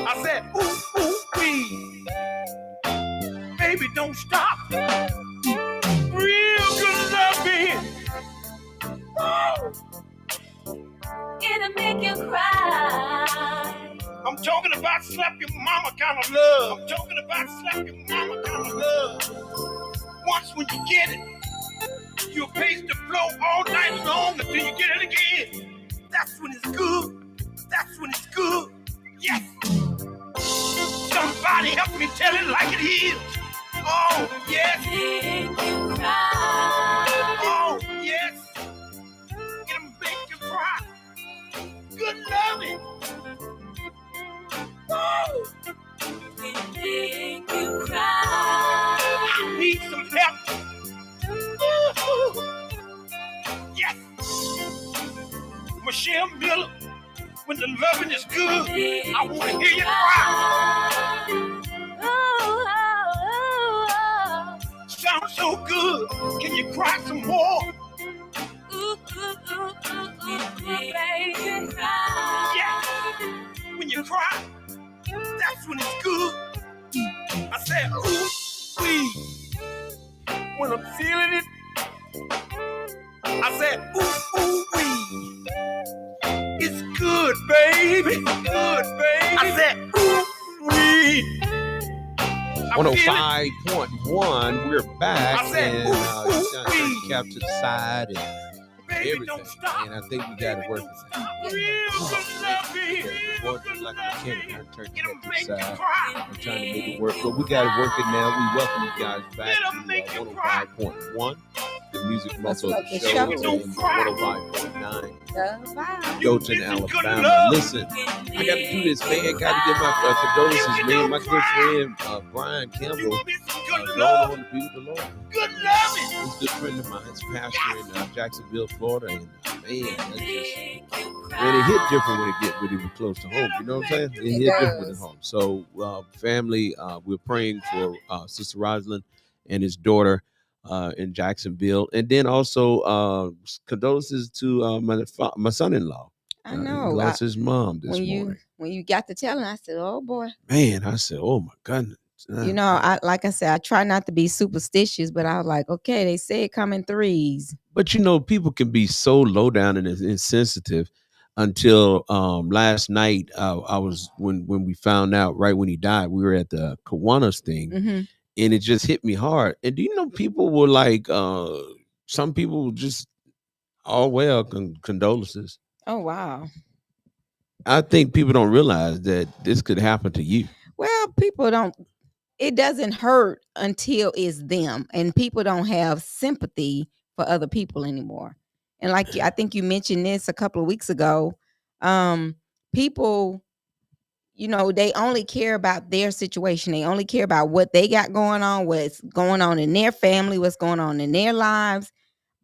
I said, ooh, ooh, wee. Baby, don't stop. Real good loving. Woo. It'll make you cry. I'm talking about slap your mama kind of love. I'm talking about slap your mama kind of love. Once when you get it, you'll pace the flow all night long until you get it again. That's when it's good. That's when it's good. Yes. Somebody help me tell it like it is. Oh, yes. Make you cry. Oh, yes. It'll make you cry. Good loving. Woo. It'll make you cry. I need some help. Woo. Yes. Michelle Miller, when the loving is good, I want to hear you cry. Sounds so good. Can you cry some more? Baby, cry. Yeah. When you cry, that's when it's good. I said, ooh, wee. When I'm feeling it, I said, ooh, ooh, wee. It's good, baby. Good, baby. I said, ooh, wee. 105.1, we're back, I said, and ooh, you ooh, cap to the side and baby, everything, don't stop. and I think we got it working. Real good loving. Working like a mechanic, I turned It'll it to make the you side. cry. I'm trying to make it work, but we got it working now. We welcome you guys back It'll to make you cry. 105.1, the music muscle of the Let's show, smoke and the show. 105.9, You Dothan, missing good Alabama. love. Listen, I got to do this, man. Got to give my condolences, man. My good friend Brian You Campbell, missing good going love. on to be with the Lord. Good loving. He's a good friend of mine. He's a pastor in Jacksonville, Florida, and man, that's just, man, it hit different when it was close to home. You know what I'm saying? It hit different when it's home. So, family, we're praying for Sister Rosalind and his daughter in Jacksonville, and then also condolences to my son-in-law. I He know. lost his mom this morning. When you got to telling, I said, "Oh boy." Man, I said, "Oh my goodness." You know, I try not to be superstitious, but I was like, okay, they say it come in threes. But you know, people can be so low down and insensitive until last night. I was when we found out right when he died. We were at the Kiwanis thing, Mm-hmm. and it just hit me hard. And do you know people were like, some people just, oh well, condolences. Oh wow. I think people don't realize that this could happen to you. Well, people don't. It doesn't hurt until it's them, and people don't have sympathy for other people anymore. And like I think you mentioned this a couple of weeks ago, people, you know, they only care about their situation. They only care about what they got going on, what's going on in their family, what's going on in their lives,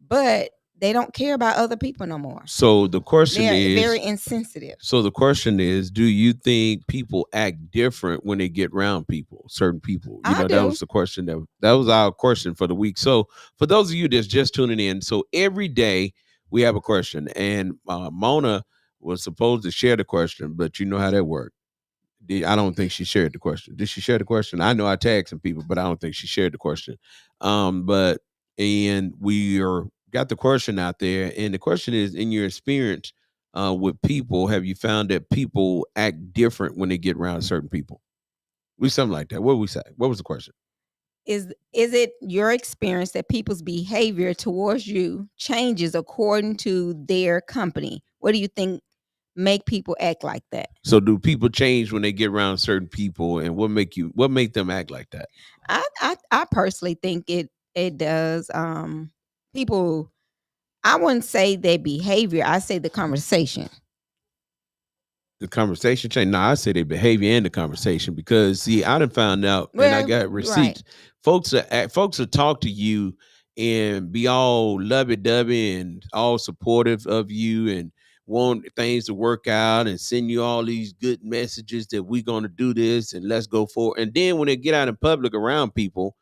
but they don't care about other people no more. So the question They're is very insensitive. So the question is, do you think people act different when they get around people, certain people? You I know, do. that was the question that was our question for the week. So for those of you that's just tuning in, so every day we have a question, and Mona was supposed to share the question, but you know how that worked. I don't think she shared the question. Did she share the question? I know I tagged some people, but I don't think she shared the question. But and got the question out there, and the question is, in your experience with people, have you found that people act different when they get around certain people? Something like that. What we say? What was the question? Is it your experience that people's behavior towards you changes according to their company? What do you think make people act like that? So do people change when they get around certain people, and what make them act like that? I personally think it does. People, I wouldn't say their behavior. I say the conversation. The conversation change. No, I say their behavior and the conversation, because see, I done found out, and I got receipts. Right. Folks will talk to you and be all lovey-dovey and all supportive of you and want things to work out and send you all these good messages that we're going to do this and let's go for it. And then when they get out in public around people,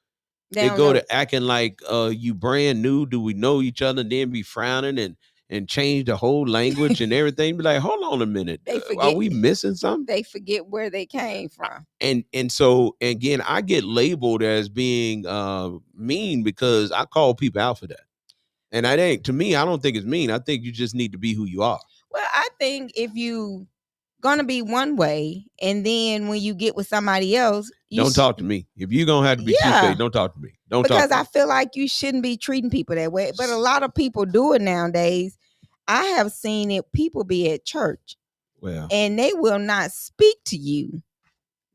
they go to acting like you brand new. Do we know each other? And then be frowning and and change the whole language and everything. Be like, hold on a minute, They are forget- we missing something? They forget where they came from. And so again, I get labeled as being mean because I call people out for that. And I ain't, to me, I don't think it's mean. I think you just need to be who you are. Well, I think if you gonna be one way, and then when you get with somebody else, Don't talk to me. If you're gonna have to be two-faced, don't talk to me. Don't talk because to I me. feel like you shouldn't be treating people that way. But a lot of people do it nowadays. I have seen it. People be at church Well, and they will not speak to you.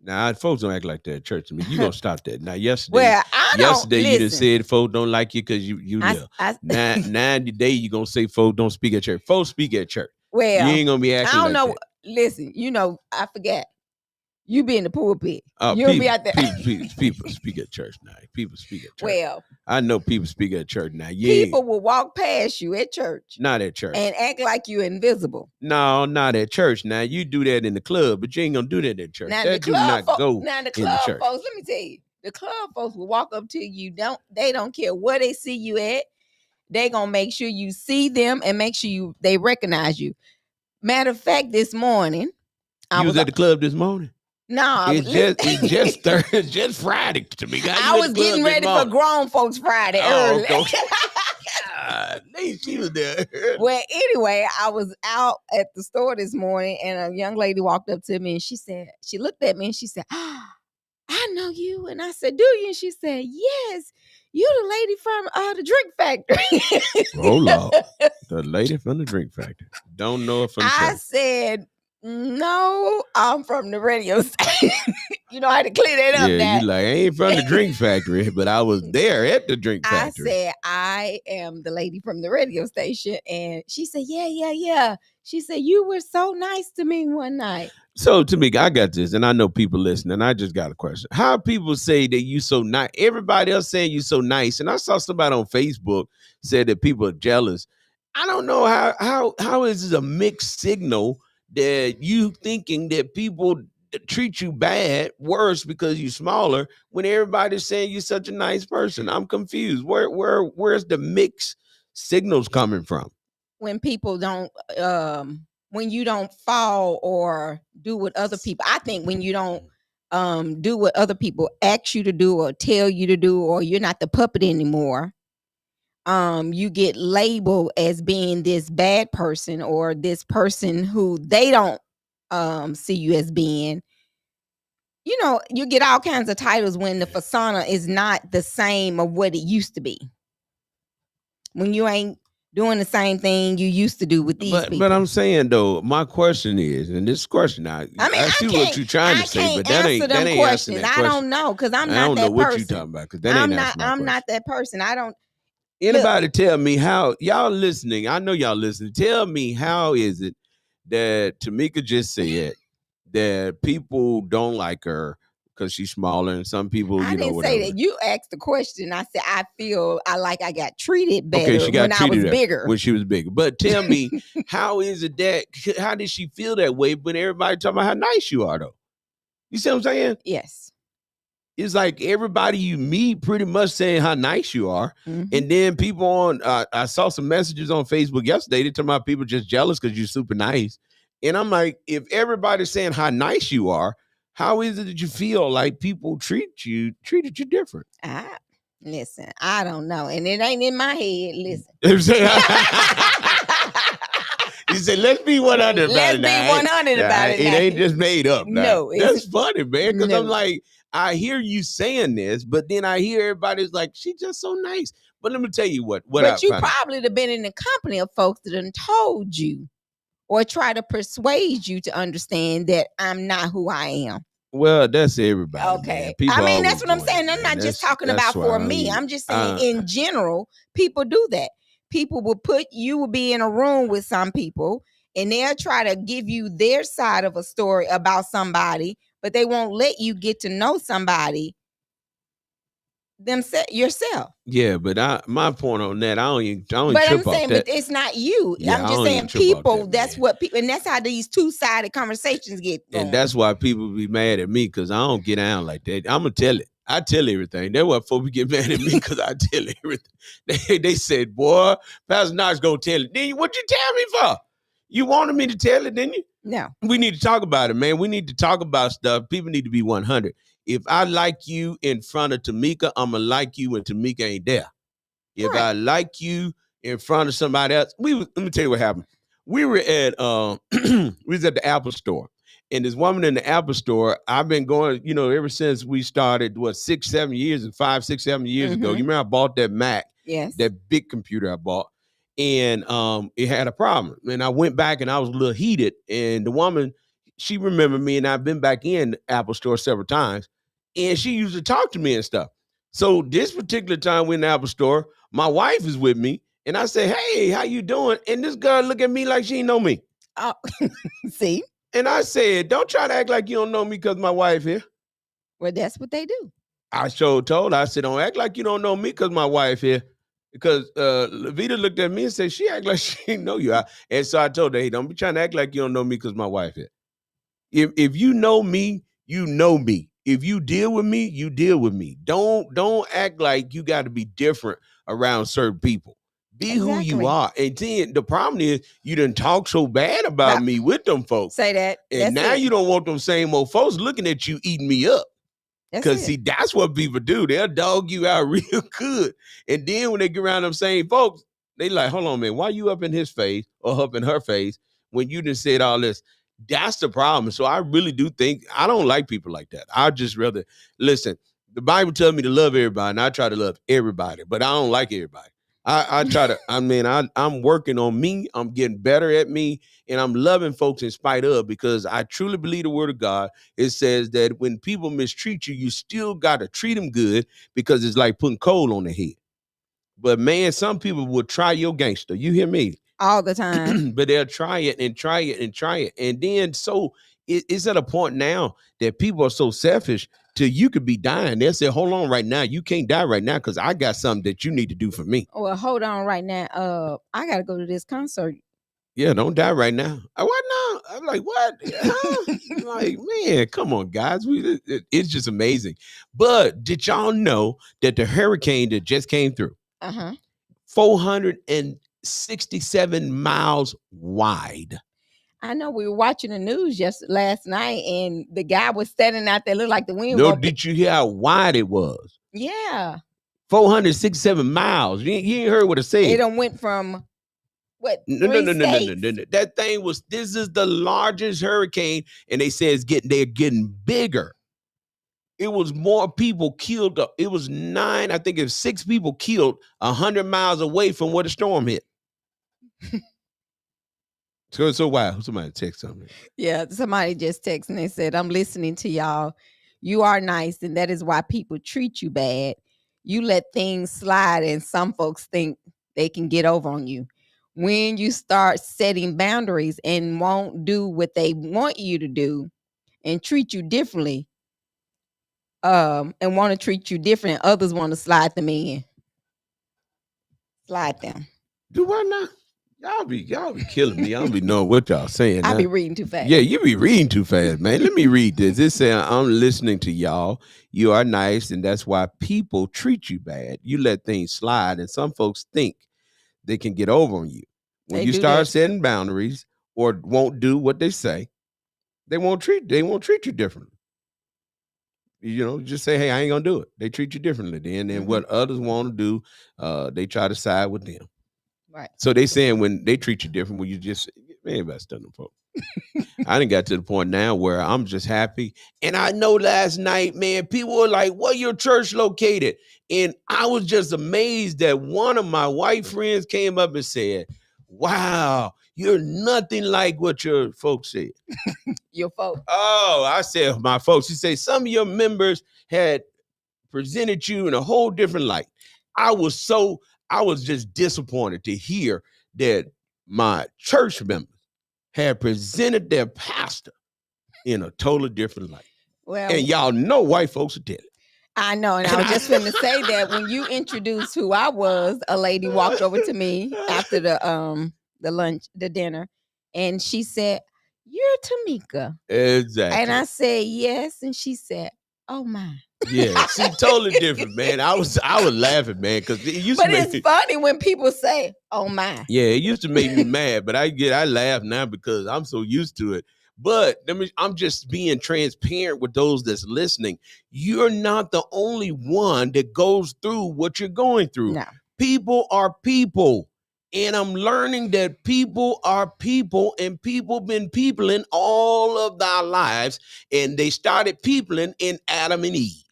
now folks don't act like that at church. I mean, you gonna stop that. Now, yesterday, Well, I don't. yesterday you Listen, just said folks don't like you because you live. Now today you gonna say folks don't speak at church. Folks speak at church. well, You ain't gonna be I acting don't like know. that. Listen, I forgot. You be in the pulpit. You'll People, be out there. people speak at church now. People speak at church. Well, I know people speak at church now. people will walk past you at church Not at church. and act like you're invisible. No, not at church. Now you do that in the club, but you ain't gonna do that at church. Now That do not go now the in the club church. folks, let me tell you, the club folks will walk up to you. They don't care where they see you at. They gonna make sure you see them and make sure they recognize you. Matter of fact, this morning You was at the club this morning. No, It's just Thursday, just Friday to me. I was getting ready for Grown Folks Friday early. She was there. Well, anyway, I was out at the store this morning, and a young lady walked up to me, and she looked at me, and she said, "I know you." And I said, "Do you?" And she said, "Yes, you the lady from the Drink Factory." Hold on, the lady from the Drink Factory. Don't know if I said, "No, I'm from the radio station." You know, I had to clear that up. Yeah, you like, I ain't from the Drink Factory, but I was there at the Drink Factory. I said, "I am the lady from the radio station." And she said, yeah. She said, "You were so nice to me one night." So, Tamika, I got this, and I know people listening. I just got a question. How people say that you so nice? Everybody else saying you so nice, and I saw somebody on Facebook said that people are jealous. I don't know how is this a mixed signal that you thinking that people treat you bad, worse because you're smaller, when everybody's saying you're such a nice person. I'm confused. Where's the mixed signals coming from? When people don't, when you don't fall or do what other people, I think when you don't do what other people ask you to do or tell you to do, or you're not the puppet anymore, you get labeled as being this bad person or this person who they don't see you as being. You know, you get all kinds of titles when the persona is not the same of what it used to be. When you ain't doing the same thing you used to do with these people. But I'm saying though, my question is, and this question, I see what you're trying to say, but that ain't answering that question. I don't know, because I'm not that person. I don't know what you're talking about, because that ain't answering my question. I'm not that person. I don't. Anybody tell me how, y'all listening, I know y'all listening, tell me how is it that Tamika just said that people don't like her because she's smaller, and some people, I didn't whatever. say that. You asked the question. I said, I feel I got treated better okay, she got when treated I was bigger. When she was bigger. But tell me, how is it that, how did she feel that way when everybody talking about how nice you are, though? You see what I'm saying? Yes. It's like everybody you meet pretty much saying how nice you are. Mm-hmm. And then people on, I saw some messages on Facebook yesterday. They talking about people just jealous because you're super nice. And I'm like, if everybody's saying how nice you are, how is it that you feel like people treated you different? Listen, I don't know. And it ain't in my head. Listen. You say, let's be 100 about let's it. Let's be 100 about it. It ain't just made up. No. That's funny, man. Because no. I'm like, I hear you saying this, but then I hear everybody's like, she's just so nice. But let me tell you what but you probably have been in the company of folks that done told you or try to persuade you to understand that I'm not who I am. Well, that's everybody. Okay. I mean, that's what I'm saying. I'm not just talking about for me. I'm just saying in general, people do that. People you will be in a room with some people and they'll try to give you their side of a story about somebody, but they won't let you get to know somebody yourself. Yeah, but my point on that, I don't trip but I'm off saying, that. but it's not you. Yeah, I'm just saying people. That's what people, and that's how these two-sided conversations get going. And that's why people be mad at me because I don't get down like that. I'm gonna tell it. I tell everything. That's why folks get mad at me because I tell everything. They said, boy, Pastor Knox gonna tell it. Then what you tell me for? You wanted me to tell it, didn't you? No. We need to talk about it, man. We need to talk about stuff. People need to be 100. If I like you in front of Tamika, I'm gonna like you when Tamika ain't there. If Right. I like you in front of somebody else, let me tell you what happened. We were at we was at the Apple store, and this woman in the Apple store, I've been going, ever since we started, 6, 7 years, and 5, 6, 7 years ago. You remember I bought that Mac, Yes. that big computer I bought, and it had a problem. And I went back and I was a little heated. And the woman, she remembered me, and I've been back in the Apple store several times, and she used to talk to me and stuff. So this particular time we're in the Apple store, my wife is with me, and I say, "Hey, how you doing?" And this girl look at me like she know me. Oh, see? And I said, "Don't try to act like you don't know me because my wife here." Well, that's what they do. I told her, I said, "Don't act like you don't know me because my wife here." Because Levita looked at me and said, "She act like she didn't know you." And so I told her, "Hey, don't be trying to act like you don't know me because my wife here. If you know me, you know me. If you deal with me, you deal with me. Don't act like you got to be different around certain people. Be who you Exactly. are." And then the problem is you didn't talk so bad about me with them folks. Say that. And now you don't want them same old folks looking at you eating me up. Because see, that's what people do. They'll dog you out real good. And then when they get around them same folks, they like, hold on, man, why you up in his face or up in her face when you just said all this? That's the problem. So I really do think I don't like people like that. I just rather listen. The Bible tells me to love everybody, and I try to love everybody, but I don't like everybody. I try to, I'm working on me. I'm getting better at me, and I'm loving folks in spite of, because I truly believe the word of God. It says that when people mistreat you, you still got to treat them good, because it's like putting coal on their head. But man, some people will try your gangster. You hear me? All the time. But they'll try it and try it and try it. And then so it's at a point now that people are so selfish till you could be dying. They'll say, hold on right now. You can't die right now because I got something that you need to do for me. Well, hold on right now. I got to go to this concert. Yeah, don't die right now. What now? I'm like, what? Huh? Like, man, come on, guys. It's just amazing. But did y'all know that the hurricane that just came through, 467 miles wide? I know we were watching the news last night, and the guy was standing out there, looked like the wind. No, did you hear how wide it was? Yeah. 467 miles. You ain't heard what it said. It done went from what? No. That thing was, this is the largest hurricane, and they say they're getting bigger. It was more people killed. It was 6 people killed 100 miles away from where the storm hit. So why? Somebody text something. Yeah, somebody just texted and they said, "I'm listening to y'all. You are nice, and that is why people treat you bad. You let things slide, and some folks think they can get over on you. When you start setting boundaries and won't do what they want you to do and treat you differently, and want to treat you different, others want to slide them in. Slide them. Do I not? Y'all be killing me. I don't be knowing what y'all saying. I be reading too fast. Yeah, you be reading too fast, man. Let me read this. It says, I'm listening to y'all. You are nice, and that's why people treat you bad. You let things slide, and some folks think they can get over on you. When you start setting boundaries or won't do what they say, they won't treat you differently. Just say, hey, I ain't gonna do it. They treat you differently then. And what others want to do, they try to side with them. Right. So they saying when they treat you different, when you just, man, about stunning folks. I done got to the point now where I'm just happy. And I know last night, man, people were like, where your church located? And I was just amazed that one of my white friends came up and said, wow, you're nothing like what your folks said. Your folks. Oh, I said my folks. She said some of your members had presented you in a whole different light. I was just disappointed to hear that my church members had presented their pastor in a totally different light. Well, and y'all know white folks are telling. I know, and I was just going to say that when you introduced who I was, a lady walked over to me after the dinner, and she said, "You're Tamika." Exactly. And I said, "Yes," and she said, "Oh my." Yeah, see, totally different, man. I was laughing, man, because it used But to make it's me. funny when people say, "Oh my." Yeah, it used to make me mad, but I laugh now because I'm so used to it. But I'm just being transparent with those that's listening. You're not the only one that goes through what you're going through. No. People are people. And I'm learning that people are people, and people been peopling all of our lives, and they started peopling in Adam and Eve.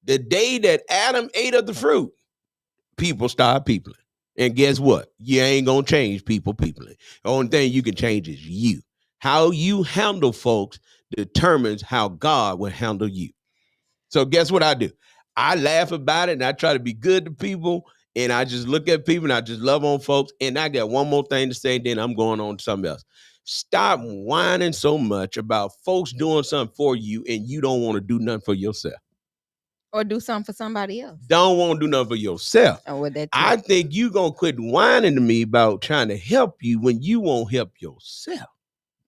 The day that Adam ate of the fruit, people start peopling. And guess what? You ain't gonna change people peopling. The only thing you can change is you. How you handle folks determines how God will handle you. So guess what I do? I laugh about it and I try to be good to people, and I just look at people and I just love on folks. And I got one more thing to say, then I'm going on to something else. Stop whining so much about folks doing something for you and you don't want to do nothing for yourself. Or do something for somebody else. Don't want to do nothing for yourself. Oh, well, that's I think you gonna quit whining to me about trying to help you when you won't help yourself.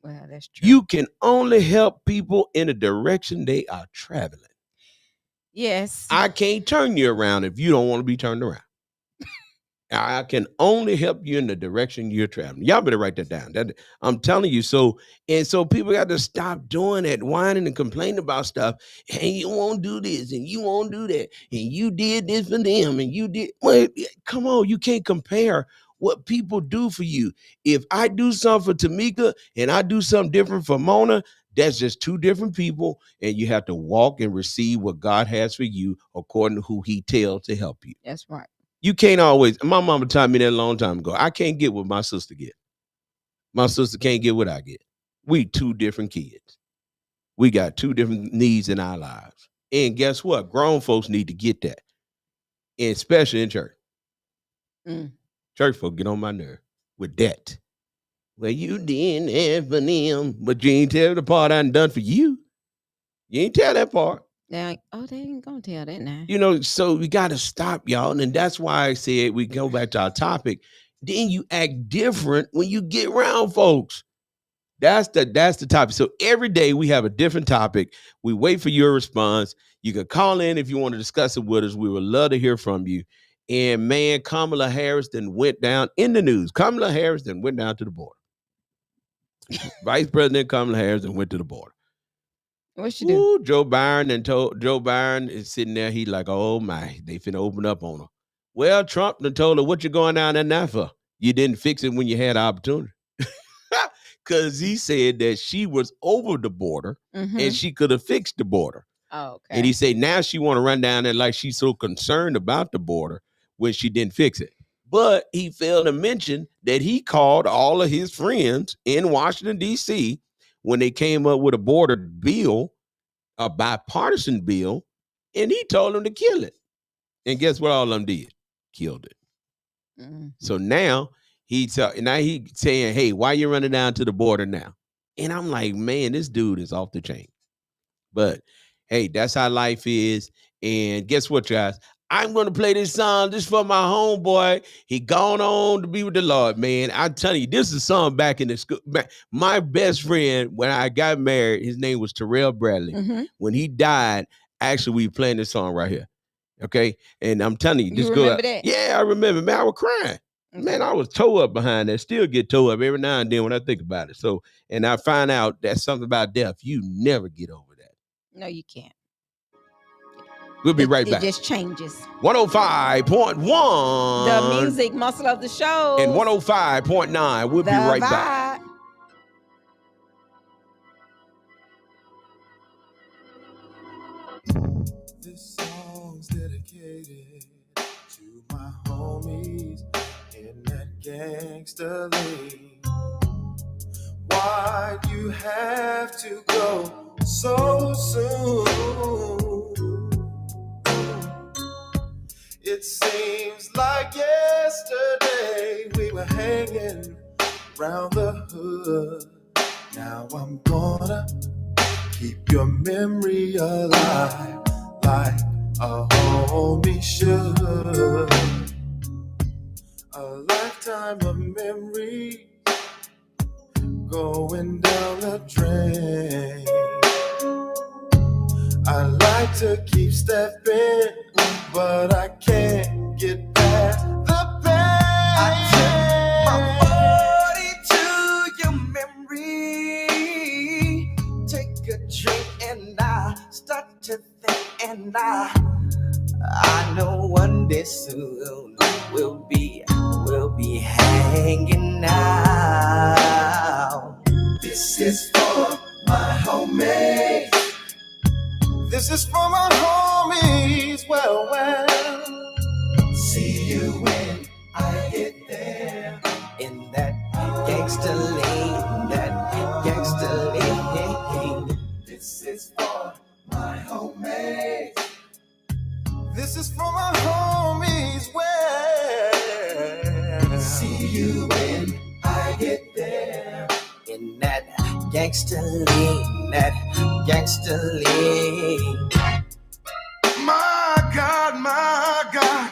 Well, that's true. You can only help people in the direction they are traveling. Yes. I can't turn you around if you don't want to be turned around. I can only help you in the direction you're traveling. Y'all better write that down. I'm telling you. So people got to stop doing that, whining and complaining about stuff. Hey, you won't do this and you won't do that. And you did this for them and you did. Well, come on, you can't compare what people do for you. If I do something for Tamika and I do something different for Mona, that's just two different people. And you have to walk and receive what God has for you according to who he tells to help you. That's right. You can't always. My mama told me that a long time ago. I can't get what my sister get. My sister can't get what I get. We two different kids. We got two different needs in our lives. And guess what? Grown folks need to get that. And especially in church. Church folk get on my nerve with that. Well, you didn't have for them, but you ain't tell the part I done for you. You ain't tell that part. They're like, oh, they ain't gonna tell that now. You know, so we got to stop, y'all. And that's why I said we go back to our topic. Then you act different when you get around folks. That's the topic. So every day we have a different topic. We wait for your response. You can call in if you want to discuss it with us. We would love to hear from you. And man, Kamala Harris then went down in the news. Kamala Harris then went down to the border. Vice President Kamala Harris then went to the border. What she do? Joe Biden is sitting there. He like, oh my, they finna open up on her. Well, Trump done told her, what you going down there now for? You didn't fix it when you had the opportunity. Because he said that she was over the border and she could have fixed the border. Oh, okay. And he said now she want to run down there like she's so concerned about the border when she didn't fix it. But he failed to mention that he called all of his friends in Washington, D.C., when they came up with a border bill, a bipartisan bill, and he told them to kill it. And guess what all of them did? Killed it. So now he's saying, hey, why you running down to the border now? And I'm like, man, this dude is off the chain. But hey, that's how life is. And guess what, guys? I'm going to play this song just for my homeboy. He gone on to be with the Lord, man. I'm telling you, this is a song back in the school. My best friend, when I got married, his name was Terrell Bradley. When he died, actually, we playing this song right here. Okay? And I'm telling you, You remember that? Yeah, I remember. Man, I was crying. Man, I was toe up behind that. Still get toe up every now and then when I think about it. So, and I find out that something about death, you never get over that. No, you can't. We'll be right back. It just changes. 105.1. The music muscle of the show. And 105.9. We'll be right back. This song's dedicated to my homies in that gangster league. Why'd you have to go so soon? It seems like yesterday we were hanging around the hood. Now I'm gonna keep your memory alive like a homie should. A lifetime of memories going down the drain. I like like to keep stepping, but I can't get past the pain. I tip my body to your memory. Take a drink and I start to think, and I know one day soon we'll be hanging out. This is for my homies. This is for my homies. Well, see you when I get there. In that gangster lane, This is for my homies. This is for my homies. Well, see you when I get there. In that gangster lane, My God,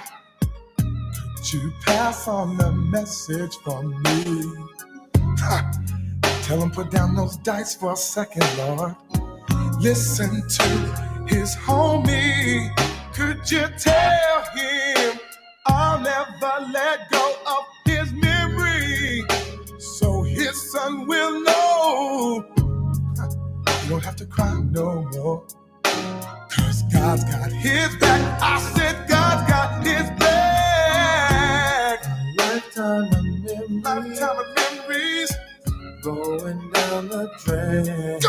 could you pass on the message from me? Ha. Tell him put down those dice for a second, Lord. Listen to his homie. Could you tell him I'll never let go of his memory, so his son will know you don't have to cry no more, 'cause God's got his back. I said God's got his back. A lifetime of memories going down the drain.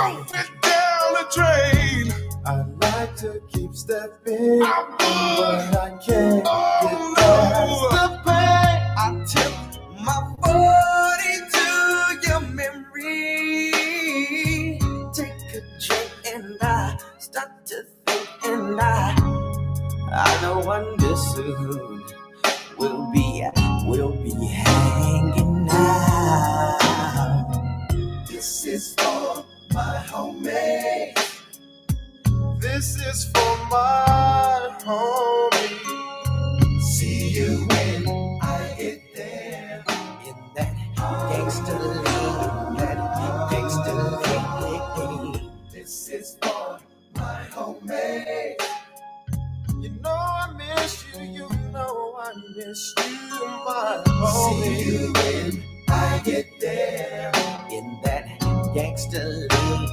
I like to keep stepping, but I can't get past the pain. I tip my body to your memory. Take a drink and I start to think, and I know one day soon we'll be hanging out. This is for my homie. This is for my homie. See you when I get there. In that gangster lane, This is for my homie. You know I miss you, you know I miss you, my homie. See you when I get there. In that gangster lane.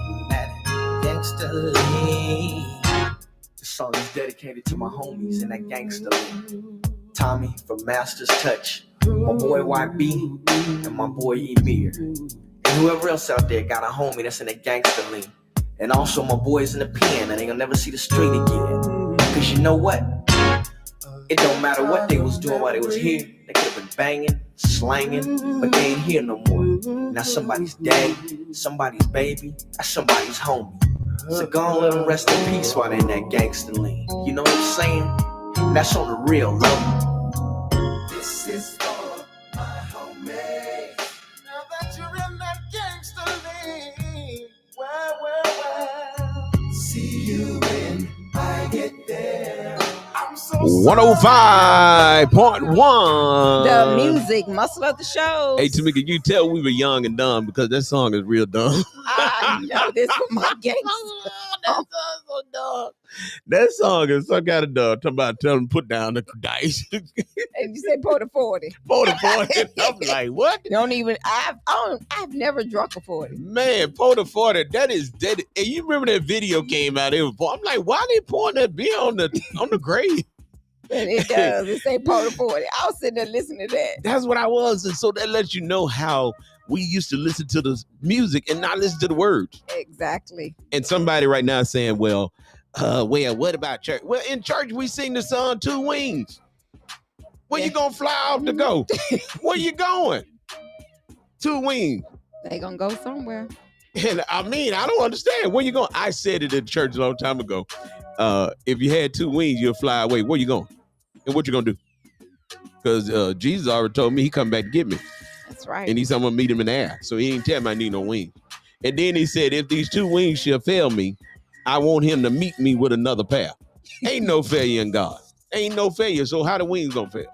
This song is dedicated to my homies in that gangster lane. Tommy from Master's Touch, my boy YB, and my boy Emir. And whoever else out there got a homie that's in that gangster lane. And also my boys in the pen, and they gonna never see the street again. 'Cause you know what? It don't matter what they was doing while they was here. They could have been banging, slanging, but they ain't here no more. Now somebody's daddy, somebody's baby, that's somebody's homie. So go on, let them rest in peace while they're in that gangster lane. You know what I'm saying? That's on the real level. This is for my homie. Now that you're in that gangster lane, well. See you when I get there. I'm so 105.1. The music muscle of the show. Hey, Tamika, you tell we were young and dumb because that song is real dumb. I know this for my gangster. That song's so dumb. That song is some kind of dumb. Talking about telling them put down the dice. And you said pour the 40. Pour the 40. I'm like, what? Don't even. I've never drunk a 40. Man, pour the 40. That is dead. And you remember that video came out? I'm like, why they pouring that beer on the grave? And it does. It say pour the 40. I was sitting there listening to that. That's what I was. And so that lets you know how we used to listen to the music and not listen to the words. Exactly. And somebody right now is saying, well, what about church? Well, in church, we sing the song Two Wings. Where you gonna fly off to go? Where you going? Two wings. They gonna go somewhere. And I mean, I don't understand. Where you going? I said it in church a long time ago. If you had two wings, you'll fly away. Where you going? And what you gonna do? Because Jesus already told me he come back to get me. That's right. And he said I'm gonna meet him in the air. So he ain't tell me I need no wings. And then he said, if these two wings shall fail me, I want him to meet me with another pair. Ain't no failure in God. Ain't no failure. So how the wings gonna fail?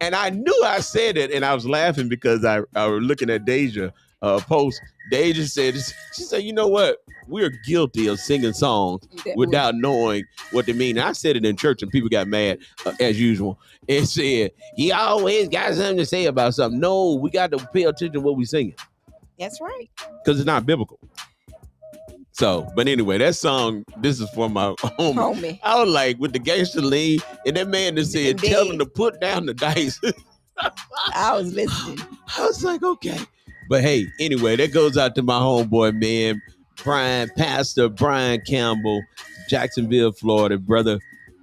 And I knew I said it, and I was laughing because I was looking at Deja post. They just said, she said, you know what? We're guilty of singing songs without knowing what they mean. And I said it in church and people got mad as usual and said, he always got something to say about something. No, we got to pay attention to what we singing. That's right. Because it's not biblical. So, but anyway, that song, this is for my homie. I was like, with the gangster lean, and that man that said, tell him to put down the dice. I was listening. I was like, okay. But hey, anyway, that goes out to my homeboy, man, Pastor Brian Campbell, Jacksonville, Florida, brother.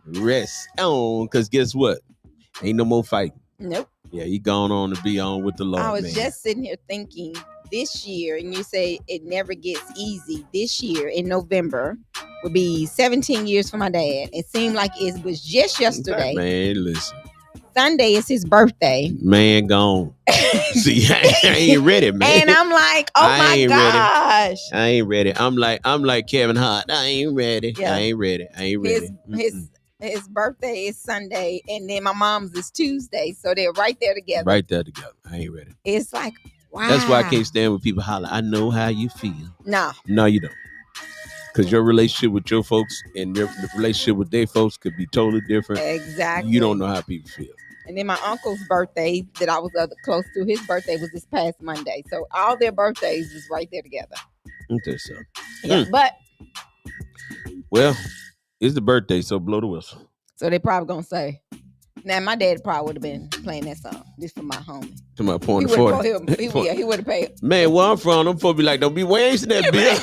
Rest on, because guess what? Ain't no more fighting. Nope. Yeah, he gone on to be on with the Lord. I was just sitting here thinking this year, and you say it never gets easy. This year in November will be 17 years for my dad. It seemed like it was just yesterday. Man, listen. Sunday is his birthday. Man, gone. See, I ain't ready, man. And I'm like, oh my gosh. I ain't ready. I'm like Kevin Hart. I ain't ready. Yeah. I ain't ready. His birthday is Sunday, and then my mom's is Tuesday. So they're right there together. Right there together. I ain't ready. It's like, wow. That's why I can't stand when people holler. I know how you feel. No, you don't. Because your relationship with your folks and your relationship with their folks could be totally different. Exactly. You don't know how people feel. And then my uncle's birthday that I was close to, his birthday was this past Monday. So all their birthdays was right there together. Okay, so. Yeah, but. Well, it's the birthday, so blow the whistle. So they probably going to say, now my dad probably would have been playing that song. This for my homie. To my point of 40. He would have paid. Man, where I'm from, them folks be like, don't be wasting that beer.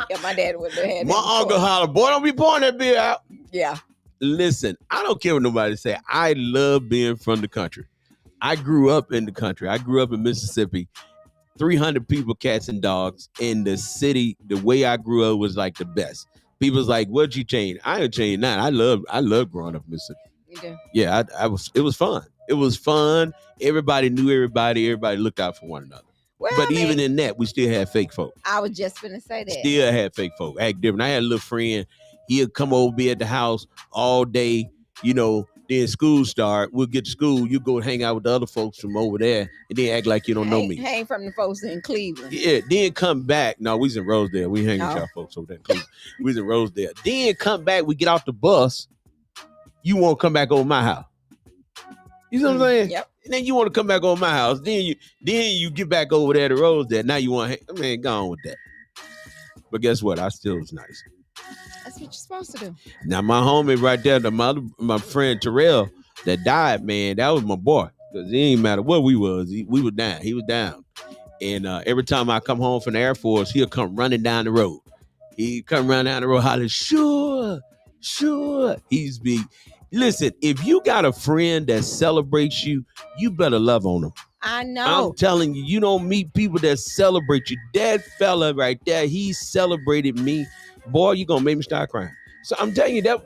Yeah, my dad would have had my uncle holler, boy, don't be pouring that beer out. Yeah. Listen, I don't care what nobody say. I love being from the country. I grew up in the country. I grew up in Mississippi. 300 people, cats and dogs. In the city, the way I grew up was like the best. People's like, what'd you change? I ain't changed nothing. I love growing up in Mississippi. You do? Yeah, it was fun. It was fun. Everybody knew everybody. Everybody looked out for one another. Well, but even in that, we still had fake folk. I was just going to say that. Still had fake folk. Act different. I had a little friend. He'd come over, be at the house all day, then school start. We'll get to school. You go hang out with the other folks from over there and then act like you don't know me. Hang from the folks in Cleveland. Yeah, then come back. No, we was in Rosedale. We hang with y'all folks over there in Cleveland. We was in Rosedale. Then come back. We get off the bus. You won't come back over my house. You know what I'm saying? Yep. And then you want to come back over my house. Then you get back over there to Rosedale. Now you want to, man, go on with that. But guess what? I still was nice. That's what you're supposed to do. Now my homie right there, my friend Terrell that died, man, that was my boy. Because it ain't matter what we was. We was down. He was down. And every time I come home from the Air Force, he'll come running down the road. He'd come running down the road hollering, sure. He's big. Listen, if you got a friend that celebrates you, you better love on them. I know. I'm telling you, you don't meet people that celebrate you. That fella right there, he celebrated me. Boy, you gonna make me start crying. So I'm telling you that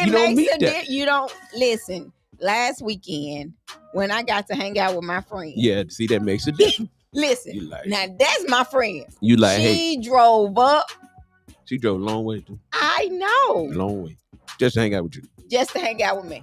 you don't meet that. You don't listen. Last weekend, when I got to hang out with my friend. Yeah, see, that makes a difference. Listen, now that's my friend. You like, she drove up. She drove a long way too. I know. Long way. Just to hang out with you. Just to hang out with me.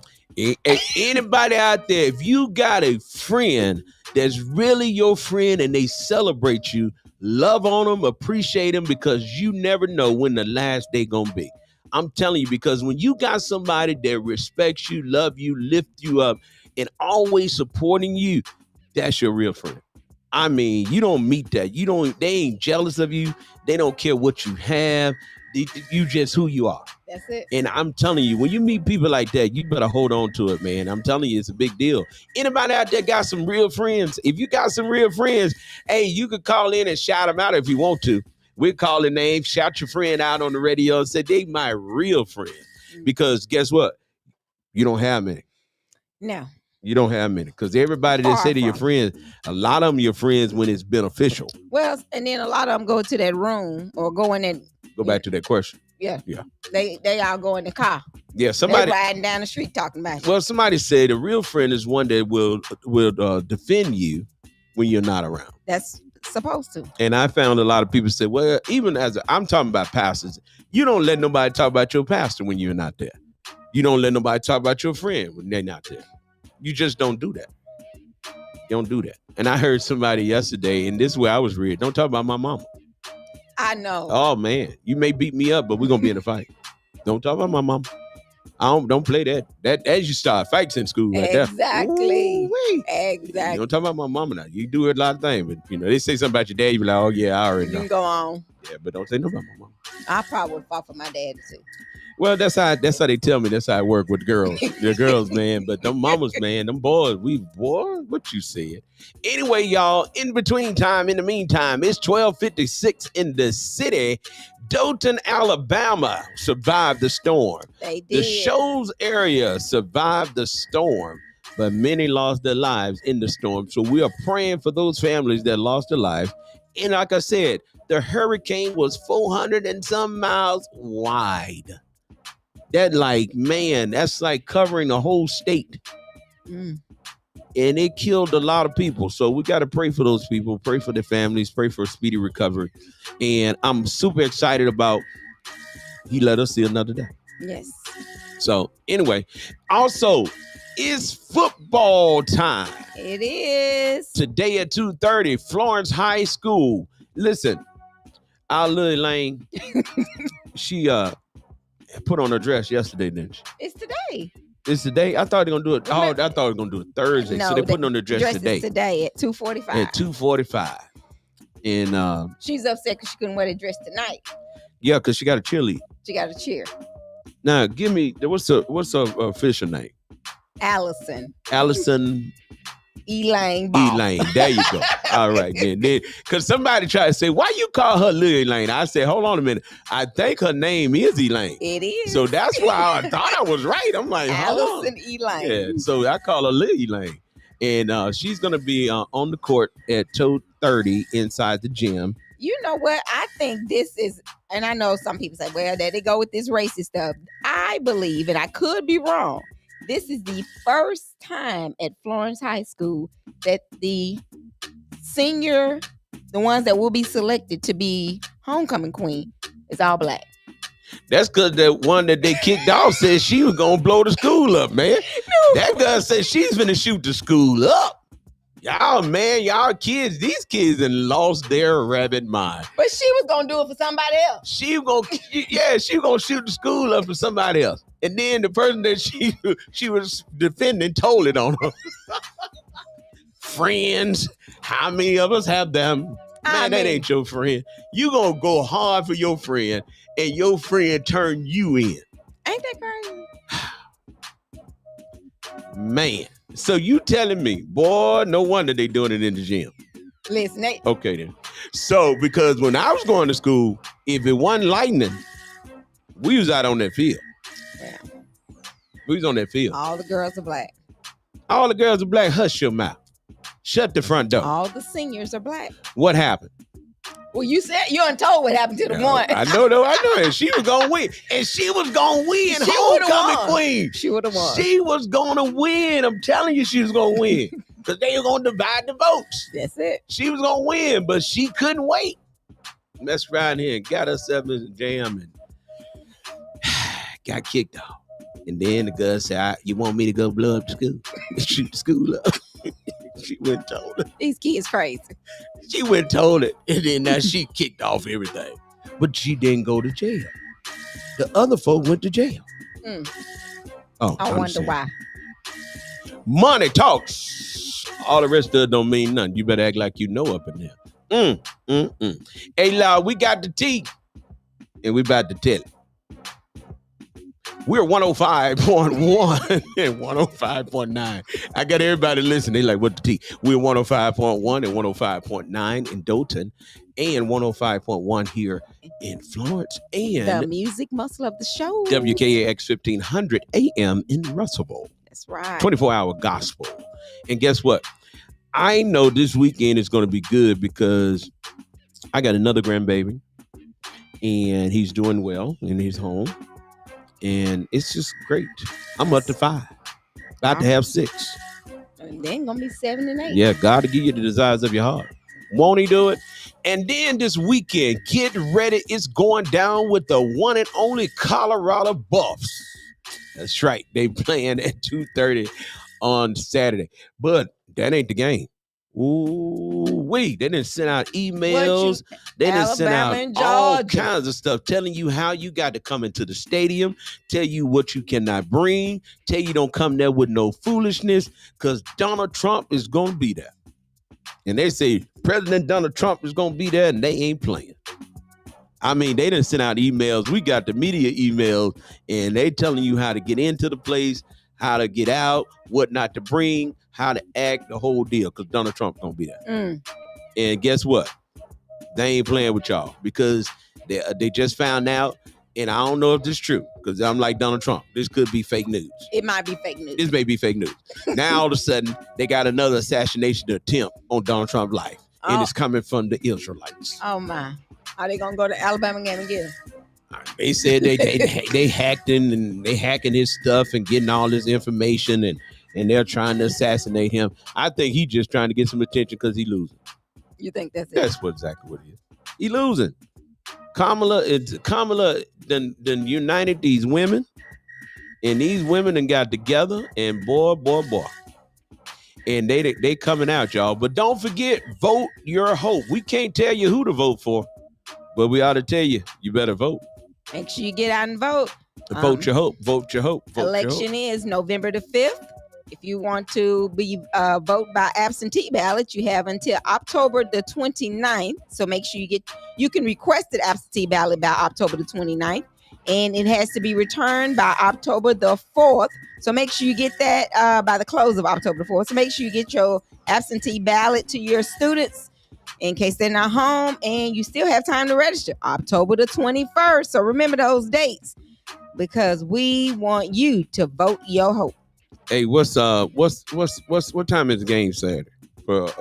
Anybody out there, if you got a friend that's really your friend and they celebrate you, love on them, appreciate them, because you never know when the last day gonna be. I'm telling you, because when you got somebody that respects you, love you, lift you up, and always supporting you, that's your real friend. I mean, you don't meet that. They ain't jealous of you. They don't care what you have. You just who you are. That's it. And I'm telling you, when you meet people like that, you better hold on to it, man. I'm telling you, it's a big deal. Anybody out there got some real friends? If you got some real friends, hey, you could call in and shout them out if you want to. We'll call the name, shout your friend out on the radio and say, they my real friend. Because guess what? You don't have many. No. You don't have many. Because everybody that say to your friends, a lot of them your friends when it's beneficial. Well, and then a lot of them go to that room or go in and go back to that question. Yeah. They all go in the car. Yeah, somebody they riding down the street talking about it. Well, somebody said a real friend is one that will defend you when you're not around. That's supposed to. And I found a lot of people say, well, even I'm talking about pastors, you don't let nobody talk about your pastor when you're not there. You don't let nobody talk about your friend when they're not there. You just don't do that. Don't do that. And I heard somebody yesterday, and this is where I was read. Don't talk about my mama. I know. Oh man, you may beat me up, but we're gonna be in a fight. Don't talk about my mama. Don't play that. That as you start fights in school right there. Exactly. Ooh-wee. Exactly. You don't talk about my mama now. You do a lot of things, but they say something about your dad. You be like, oh yeah, I already You know. can go on. Yeah, but don't say nothing about my mama. I probably would fought for my dad too. Well, that's how they tell me. That's how I work with the girls. The girls, man. But them mamas, man, them boys, what you said. Anyway, y'all, in between time, in the meantime, it's 12:56 in the city. Dothan, Alabama survived the storm. They did. The Shoals area survived the storm, but many lost their lives in the storm. So we are praying for those families that lost their lives. And like I said, the hurricane was 400 and some miles wide. That's like covering the whole state. Mm. And it killed a lot of people. So we got to pray for those people, pray for their families, pray for a speedy recovery. And I'm super excited about he let us see another day. Yes. So anyway, also, it's football time. It is. Today at 2:30, Florence High School. Listen, our little Elaine, she put on her dress yesterday, didn't she? It's today. It's today? I thought they were going to do it. Oh, I thought they were going to do it Thursday. No, so they're putting on their dress today. Is today at 2:45. At 2:45. And she's upset because she couldn't wear the dress tonight. yeah, because she got a cheerlead. She got a cheer. Now, give me, what's her official name? Allison Elaine Ball. Elaine. There you go. All right, then. Because somebody tried to say, why you call her Lil Elaine? I said, hold on a minute. I think her name is Elaine. It is. So that's why I thought I was right. I'm like, hold on. Allison Elaine. Yeah, so I call her Lil Elaine. And she's going to be on the court at 2:30 inside the gym. You know what? I think this is, and I know some people say, well, there they go with this racist stuff. I believe, and I could be wrong, this is the first time at Florence High School that the ones that will be selected to be homecoming queen, is all black. That's because the one that they kicked off said she was going to blow the school up, man. No. That girl said she's going to shoot the school up. Y'all kids, these kids done lost their rabbit mind. But she was going to do it for somebody else. She was going to shoot the school up for somebody else. And then the person that she was defending told it on her. Friends, how many of us have them? Man, that ain't your friend. You gonna go hard for your friend, and your friend turn you in. Ain't that crazy? Man, so you telling me, boy, no wonder they doing it in the gym. Listen, okay then. So, because when I was going to school, if it wasn't lightning, we was out on that field. Yeah. We was on that field. All the girls are black. All the girls are black. Hush your mouth. Shut the front door. All the seniors are black. What happened? Well, you said you untold what happened to the one. I know. And she was gonna win. And she was gonna win. Homecoming queen. She would have won. She was gonna win. I'm telling you, she was gonna win. Because they were gonna divide the votes. That's it. She was gonna win, but she couldn't wait. Messed around here and got herself in the jam and got kicked off. And then the girl said, you want me to go blow up the school? Shoot the school up. She went and told her. These kids crazy. She went and told it. And then now she kicked off everything. But she didn't go to jail. The other folk went to jail. Oh, I wonder why. Money talks. All the rest of it don't mean nothing. You better act like you know up in there. Hey, Lord, we got the tea. And we about to tell it. We're 105.1 and 105.9. I got everybody listening. They like, what the tea? We're 105.1 and 105.9 in Dothan and 105.1 here in Florence and the music muscle of the show. WKAX 1500 AM in Russellville. That's right. 24-hour gospel. And guess what? I know this weekend is going to be good because I got another grandbaby and he's doing well and he's home. And it's just great. I'm up to 5. About to have 6. And then gonna be 7 and 8. Yeah, God will give you the desires of your heart. Won't he do it? And then this weekend, get ready. It's going down with the one and only Colorado Buffs. That's right. They playing at 2:30 on Saturday. But that ain't the game. Ooh, wait, they didn't send out What you- emails. They didn't send out Alabama and all Georgia. kinds of stuff telling you how you got to come into the stadium, tell you what you cannot bring, tell you don't come there with no foolishness, because Donald Trump is going to be there. And they say President Donald Trump is going to be there, and they ain't playing. I mean, they didn't send out emails. We got the media emails, and they telling you how to get into the place, how to get out, what not to bring, how to act, the whole deal, because Donald Trump gonna be there. And guess what? They ain't playing with y'all because they just found out, and I don't know if this is true, because I'm like Donald Trump. This could be fake news. It might be fake news. This may be fake news. Now all of a sudden, they got another assassination attempt on Donald Trump's life, and it's coming from the Israelites. Oh my. Are they gonna go to Alabama game again? They said they hacked in and they hacking his stuff and getting all this information and they're trying to assassinate him. I think he's just trying to get some attention because he's losing. You think that's it? That's exactly what it is. He losing. Kamala done united these women, and these women done got together, and boy. And they coming out, y'all. But don't forget, vote your hope. We can't tell you who to vote for, but we ought to tell you, you better vote. Make sure you get out and vote. Vote your hope. Vote your hope. Vote Election your hope. is November the 5th. If you want to be vote by absentee ballot, you have until October the 29th. So make sure you can request an absentee ballot by October the 29th. And it has to be returned by October the 4th. So make sure you get that by the close of October the 4th. So make sure you get your absentee ballot to your students in case they're not home, and you still have time to register. October the 21st. So remember those dates because we want you to vote your hope. Hey, what time is the game Saturday for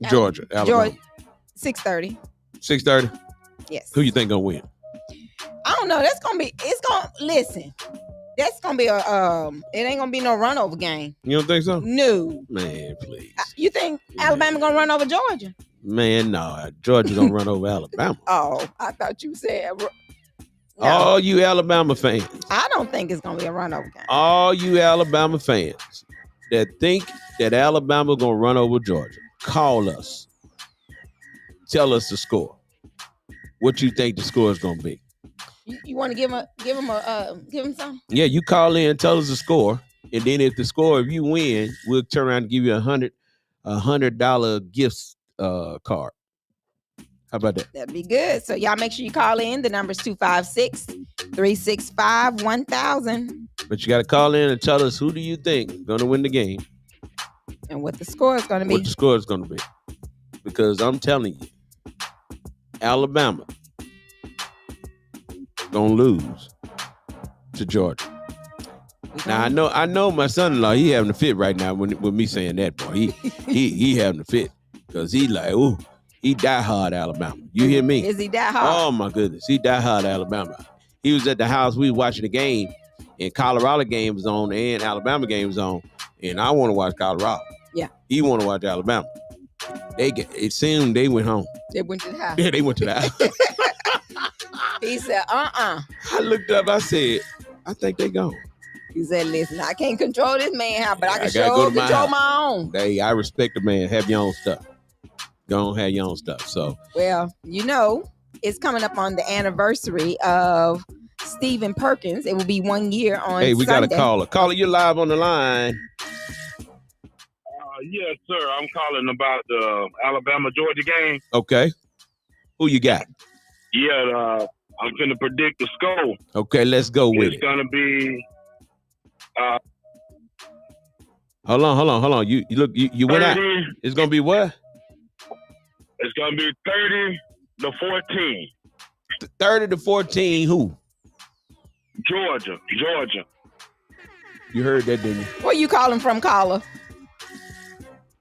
Georgia, Alabama? 6:30. 6:30. Yes. Who you think gonna win? I don't know. Listen. That's gonna be it ain't gonna be no run over game. You don't think so? No. Man, please. You think Alabama gonna run over Georgia? Man, no. Georgia don't run over Alabama. Oh, I thought you said no. All you Alabama fans. I don't think it's gonna be a run over game. All you Alabama fans that think that Alabama gonna run over Georgia, call us. Tell us the score. What you think the score is gonna be? You want to give him some? Yeah, you call in, tell us the score, and then if you win, we'll turn around and give you $100 gift card. How about that? That'd be good. So y'all make sure you call in. The number's 256-365-1000. But you got to call in and tell us who do you think going to win the game and what the score is going to be. What the score is going to be, because I'm telling you, Alabama gonna lose to Georgia. Now I know my son-in-law, he having a fit right now with me saying that, boy. He having a fit because he like, ooh, he die hard Alabama. You hear me? Is he die hard? Oh my goodness, he die hard Alabama. He was at the house, we was watching the game, and Colorado game was on and Alabama game was on, and I want to watch Colorado. Yeah. He want to watch Alabama. It seemed they went home. They went to the house. Yeah, they went to the house. He said, I looked up, I said, I think they gone. He said, listen, I can't control this man, but I can go to control my own. Hey, I respect the man. Have your own stuff. Go on, have your own stuff. So, well, it's coming up on the anniversary of Stephen Perkins. It will be 1 year on Hey, we Sunday. got a caller. Caller, you're live on the line. Yes, sir. I'm calling about the Alabama-Georgia game. Okay. Who you got? Yeah, I'm going to predict the score. Okay, let's go with it. It's going to be... Hold on. You went out. It's going to be what? It's going to be 30-14. 30-14 who? Georgia. You heard that, didn't you? Where you calling from, caller?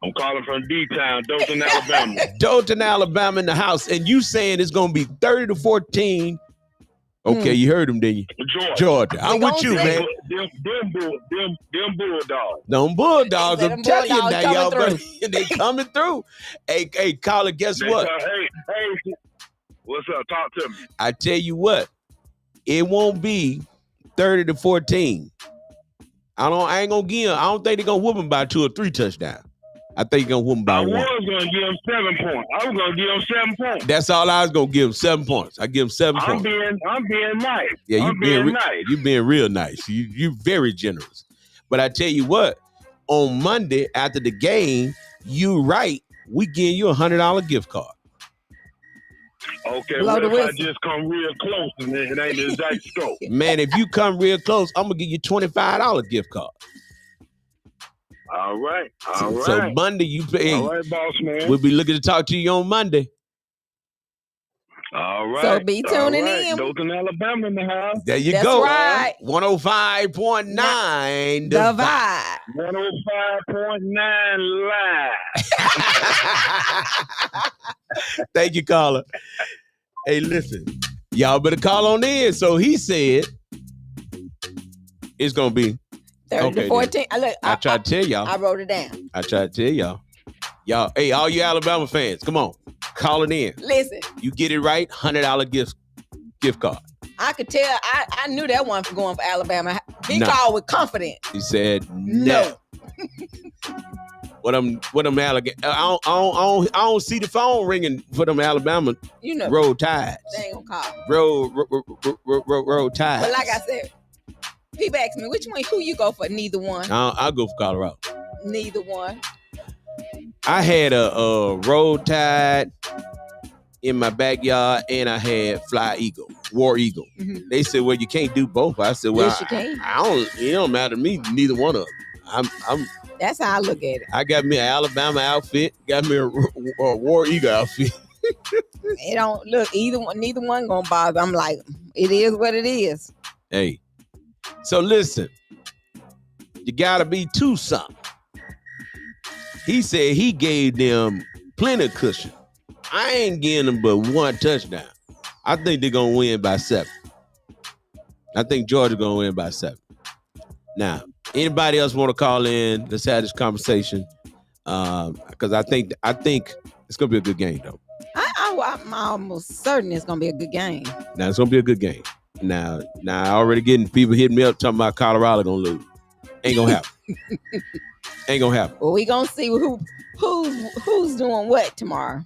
I'm calling from D-Town, Dothan, Alabama. Dothan, Alabama in the house. And you saying it's going to be 30-14. Okay, you heard him, didn't you? Georgia. I'm with you, man. Them Bulldogs. Them Bulldogs, I'm telling you now, y'all. They coming through. Hey, caller, guess what? Hey, what's up? Talk to me. I tell you what, it won't be 30-14. I don't think they're gonna whoop them by 2 or 3 touchdowns. I think you're gonna win by I one. was gonna give him 7 points. I was gonna give him 7 points. That's all I was gonna give him, 7 points. I give him 7 I'm points. being nice. Yeah, I'm being nice. You being real nice. You very generous. But I tell you what, on Monday after the game, you right, we getting you $100 gift card. Okay, Blow what the if I whistle. just come real close and it ain't the exact scope? Man, if you come real close, I'm gonna give you $25 gift card. All right. So Monday you pay. All right, boss man. We'll be looking to talk to you on Monday. All right. So be tuning in. Dothan, Alabama in the house. There you That's go. right. 105.9 The vibe. 105.9 live. Thank you, caller. Hey, listen, y'all better call on in. So he said it's gonna be 30 to 14. Look, I tried to tell y'all. I wrote it down. I tried to tell y'all. Y'all, hey, all you Alabama fans, come on, call it in. Listen, You get it right, $100 gift card. I could tell. I knew that one for going for Alabama. He No. called with confidence. He said No. What them Alabama? I don't see the phone ringing for them Alabama You know, road tides. they ain't gonna call. Road tides. But like I said, people ask me, which one, who you go for? Neither one. I'll go for Colorado. Neither one. I had a road tide in my backyard, and I had War Eagle. Mhm. They said, "Well, you can't do both." I said, "Well, Yes, you can. I don't. It don't matter to me. Neither one of them. That's how I look at it. I got me an Alabama outfit. Got me a War Eagle outfit. It don't look neither one gonna bother. I'm like, it is what it is. Hey, so listen, you gotta be two something. He said he gave them plenty of cushion. I ain't getting them but one touchdown. I think they're gonna win by 7. I think Georgia gonna win by 7. Now, anybody else want to call in? Let's have this conversation. Because I think it's gonna be a good game though. I'm almost certain it's gonna be a good game. Now it's gonna be a good game. Now I already getting people hitting me up talking about Colorado gonna lose. Ain't gonna happen. Ain't gonna happen. Well, we gonna see who's doing what tomorrow.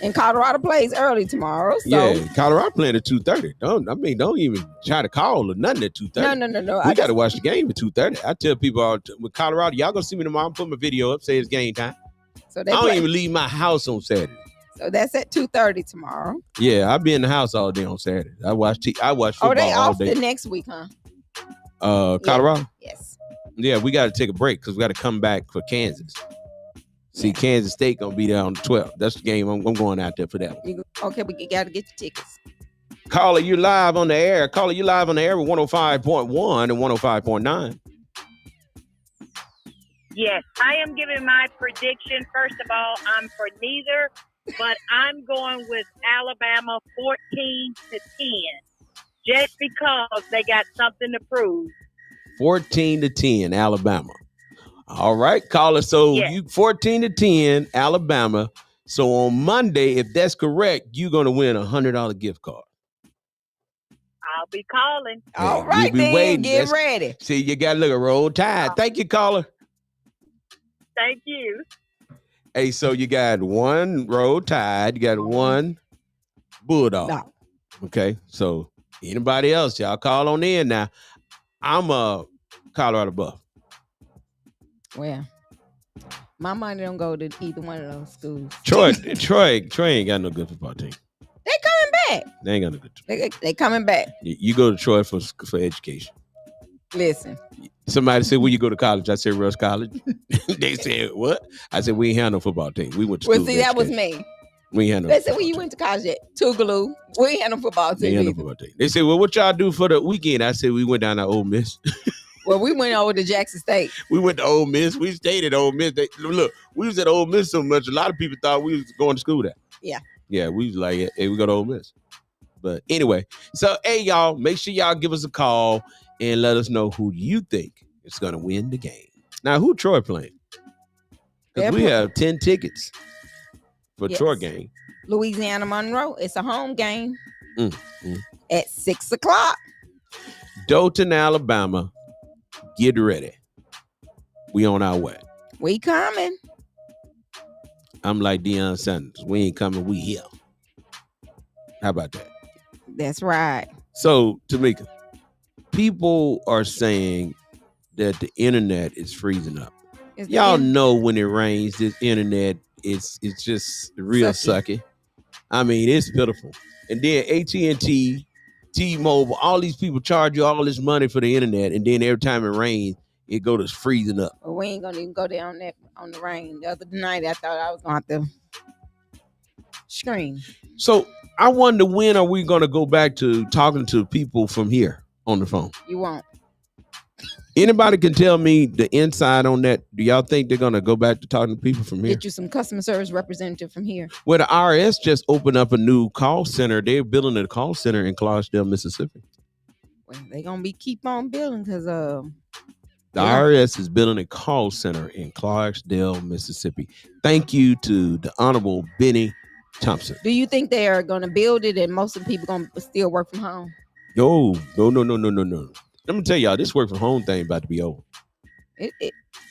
And Colorado plays early tomorrow. So Yeah, Colorado playing at 2:30. Don't even try to call or nothing at 2:30. no. We got to watch the game at 2:30. I tell people with Colorado, y'all gonna see me tomorrow. I'm putting my video up, say it's game time. So I don't even leave my house on Saturday. So that's at 2:30 tomorrow. Yeah, I'll be in the house all day on Saturday. I watch football Oh, they all off day. the next week, huh? Colorado. Yes. Yeah, we got to take a break because we got to come back for Kansas. See, Kansas State gonna be there on the 12th. That's the game. I'm going out there for that one. Okay, we got to get the tickets. Caller, you live on the air. Caller, you live on the air with 105.1 and 105.9. Yes, I am giving my prediction. First of all, I'm for neither, but I'm going with Alabama 14-10, just because they got something to prove. 14-10, Alabama. All right, caller. So you 14-10, Alabama. So on Monday, if that's correct, you're gonna win $100 gift card. I'll be calling. All right, be then. waiting. Get ready. See, you got to look at Roll Tide. Thank you, caller. Thank you. Hey, so you got one Roll Tide, you got one Bulldog. No. Okay, so anybody else, y'all call on in now. I'm a Colorado Buff. Well, my money don't go to either one of those schools. Troy ain't got no good football team. They coming back. They ain't got no good team. They coming back. You go to Troy for education. Listen. Somebody said, "Where you go to college?" I said, "Rush College." They said, "What?" I said, "We ain't had no football team. We went to school." Well, see, that was me. We ain't had no. They said, "Well, you went to college at Tougaloo. We ain't had no football They team." ain't had no football team. They said, "Well, what y'all do for the weekend?" I said, "We went down to Ole Miss." Well, we went over to Jackson State. We went to Ole Miss. We stayed at Ole Miss. Look, we was at Ole Miss so much, a lot of people thought we was going to school there. Yeah. Yeah, we was like, hey, we go to Ole Miss. But anyway, so, hey, y'all, make sure y'all give us a call and let us know who you think is going to win the game. Now, who Troy playing? Because we have 10 tickets for Troy game. Louisiana Monroe. It's a home game at 6 o'clock. Dothan, Alabama. Get ready. We on our way. We coming. I'm like Deion Sanders. We ain't coming, we here. How about that? That's right. So, Tamika, people are saying that the internet is freezing up. It's the Y'all in- know when it rains, this internet it's just real sucky. I mean, it's pitiful. And then AT&T, T-Mobile, all these people charge you all this money for the internet, and then every time it rains, it go to freezing up. Well, we ain't gonna even go there on the rain. The other night, I thought I was gonna have to scream. So I wonder, when are we gonna go back to talking to people from here on the phone? You won't. Anybody can tell me the inside on that? Do y'all think they're gonna go back to talking to people from here? Get you some customer service representative from here. Well, the IRS just opened up a new call center. They're building a call center in Clarksdale, Mississippi. Well, they gonna keep on building because the IRS is building a call center in Clarksdale, Mississippi. Thank you to the Honorable Benny Thompson. Do you think they are gonna build it and most of the people gonna still work from home? No. Let me tell y'all, this work from home thing about to be over.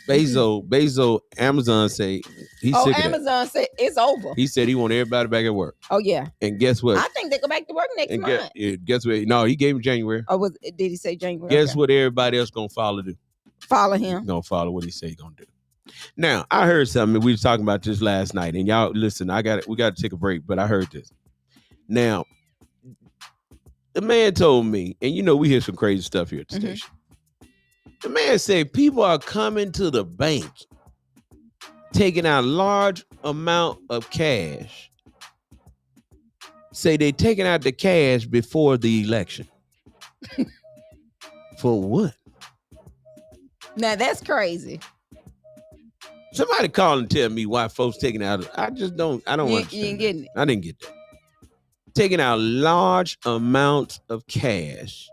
Bezos, Amazon say he's sick of Amazon said it's over. He said he want everybody back at work. Oh yeah. And guess what? I think they go back to work next month. Guess what? No, he gave him January. Oh, did he say January? Guess what? Everybody else gonna follow do. Follow him. Gonna follow what he say he gonna do. Now I heard something. We was talking about this last night, and y'all listen. We got to take a break, but I heard this. Now, the man told me, and you know we hear some crazy stuff here at the station. The man said people are coming to the bank, taking out large amount of cash. Say they taking out the cash before the election. For what? Now that's crazy. Somebody call and tell me why folks taking out. I don't understand. You ain't getting it. I didn't get that. Taking out large amounts of cash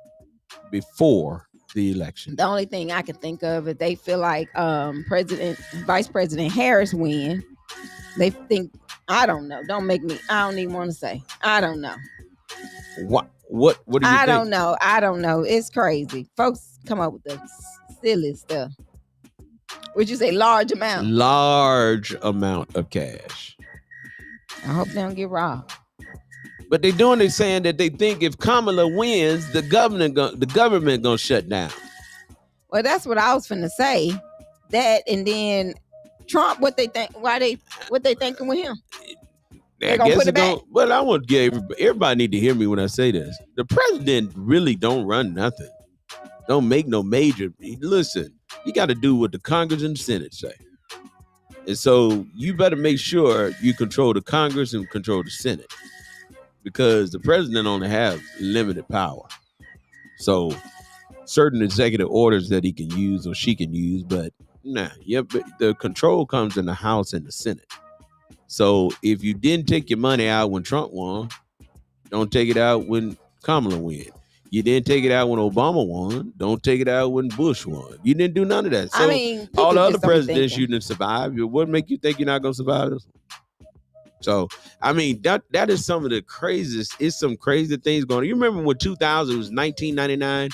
before the election. The only thing I can think of is they feel like Vice President Harris win. They think, I don't know. Don't make me. I don't even want to say. I don't know. What do you think? I don't know. It's crazy. Folks come up with the silly stuff. Would you say large amount? Large amount of cash. I hope they don't get robbed. But they're saying that they think if Kamala wins, the government gonna shut down. Well, that's what I was finna say. That, and then Trump, what they thinking with him? They gonna put it back. Well, I want to give everybody need to hear me when I say this. The president really don't run nothing. Don't make no major. Listen, you got to do what the Congress and the Senate say. And so you better make sure you control the Congress and control the Senate, because the president only has limited power. So certain executive orders that he can use or she can use, but the control comes in the House and the Senate. So if you didn't take your money out when Trump won, don't take it out when Kamala won. You didn't take it out when Obama won. Don't take it out when Bush won. You didn't do none of that. So all the other presidents you didn't survive. What make you think you're not gonna survive this one? So I mean that is some of the craziest. It's some crazy things going on. You remember when 2000 was 1999,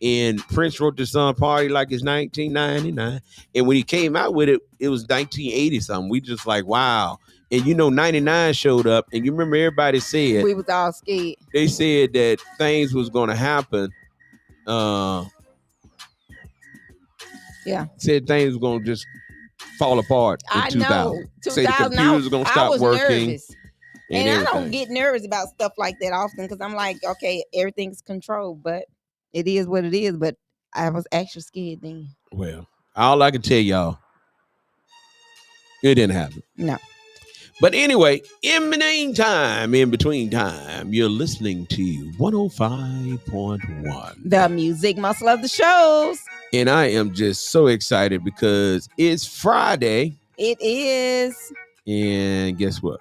and Prince wrote the song "Party Like It's 1999," and when he came out with it, it was 1980 something. We just like, wow. And 99 showed up, and you remember everybody said we was all scared. They said that things was going to happen. Said things were going to just fall apart in 2000. Know. 2000. Say the computers were going to stop working. Nervous. And I don't get nervous about stuff like that often, because I'm like, okay, everything's controlled, but it is what it is. But I was actually scared then. Well, all I can tell y'all, it didn't happen. No. But anyway, in between time, you're listening to 105.1. The music muscle of the shows. And I am just so excited because it's Friday. It is. And guess what?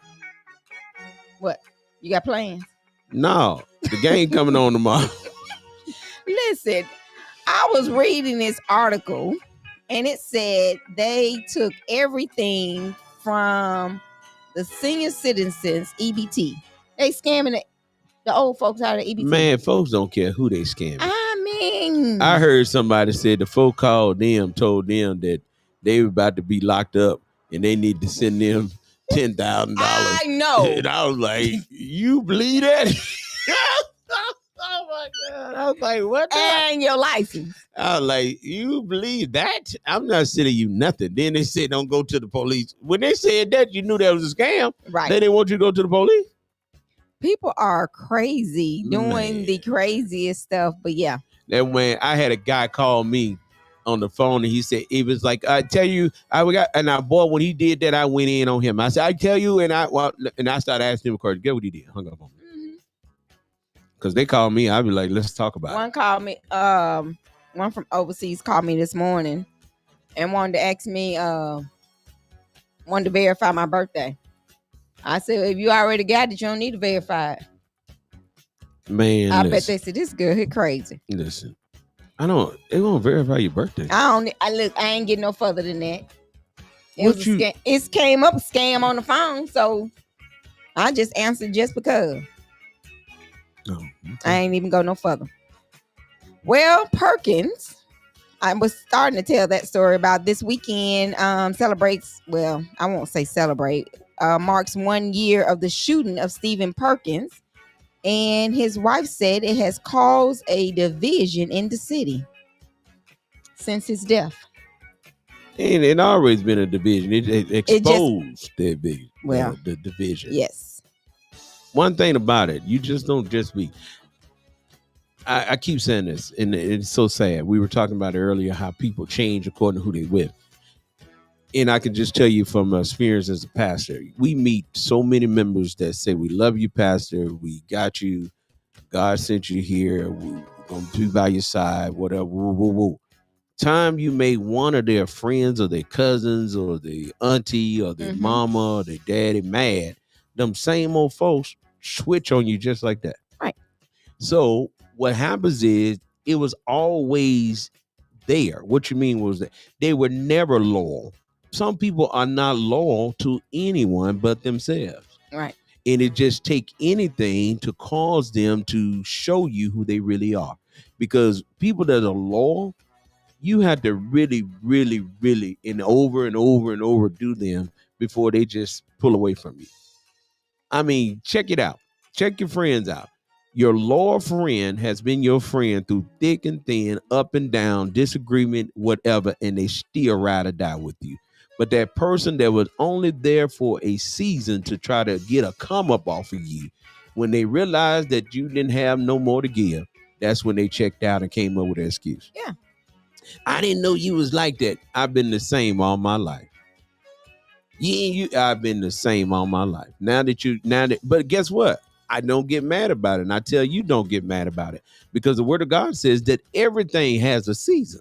What? You got plans? No, the game coming on tomorrow. Listen, I was reading this article and it said they took everything from the senior citizens EBT. They scamming the old folks out of EBT. Man, folks don't care who they scamming. I mean, I heard somebody said the folk called them, told them that they were about to be locked up and they need to send them $10,000. I know. And I was like, you believe that? Oh my God. I was like, what the? And your license. I was like, you believe that? I'm not sending you nothing. Then they said, don't go to the police. When they said that, you knew that was a scam. Right. They didn't want you to go to the police. People are crazy doing the craziest stuff. But yeah. Then when I had a guy call me on the phone and he said, he was like, I tell you, boy, when he did that, I went in on him. I said, I tell you, and I started asking him a question. Guess what he did? Hung up on me. Because they called me, I'd be like, let's talk about it. One called me, one from overseas called me this morning and wanted to ask me, wanted to verify my birthday. I said, if you already got it, you don't need to verify it. Man, I bet they said, this girl here crazy. Listen, they won't verify your birthday. I ain't getting no further than that. It came up scam on the phone, so I just answered just because. Oh, okay. I ain't even go no further. Well, Perkins, I was starting to tell that story about this weekend celebrates, well, I won't say celebrate, marks 1 year of the shooting of Stephen Perkins. And his wife said it has caused a division in the city since his death. And it always been a division. It exposed the division. Yes. One thing about it, you just don't just be. I keep saying this, and it's so sad. We were talking about it earlier, how people change according to who they with. And I can just tell you from experience as a pastor, we meet so many members that say, we love you, pastor. We got you. God sent you here. We're going to be by your side, whatever. Woo, woo, woo. Time you make one of their friends or their cousins or the auntie or their mama or their daddy mad, them same old folks switch on you just like that. Right. So what happens is it was always there. What you mean was that they were never loyal. Some people are not loyal to anyone but themselves. Right. And it just take anything to cause them to show you who they really are. Because people that are loyal, you have to really, really, really, and over and over do them before they just pull away from you. I mean, check it out. Check your friends out. Your loyal friend has been your friend through thick and thin, up and down, disagreement, whatever, and they still ride or die with you. But that person that was only there for a season to try to get a come up off of you, when they realized that you didn't have no more to give, that's when they checked out and came up with an excuse. Yeah. I didn't know you was like that. I've been the same all my life. I've been the same all my life. But guess what? I don't get mad about it. And I tell you, don't get mad about it, because the word of God says that everything has a season.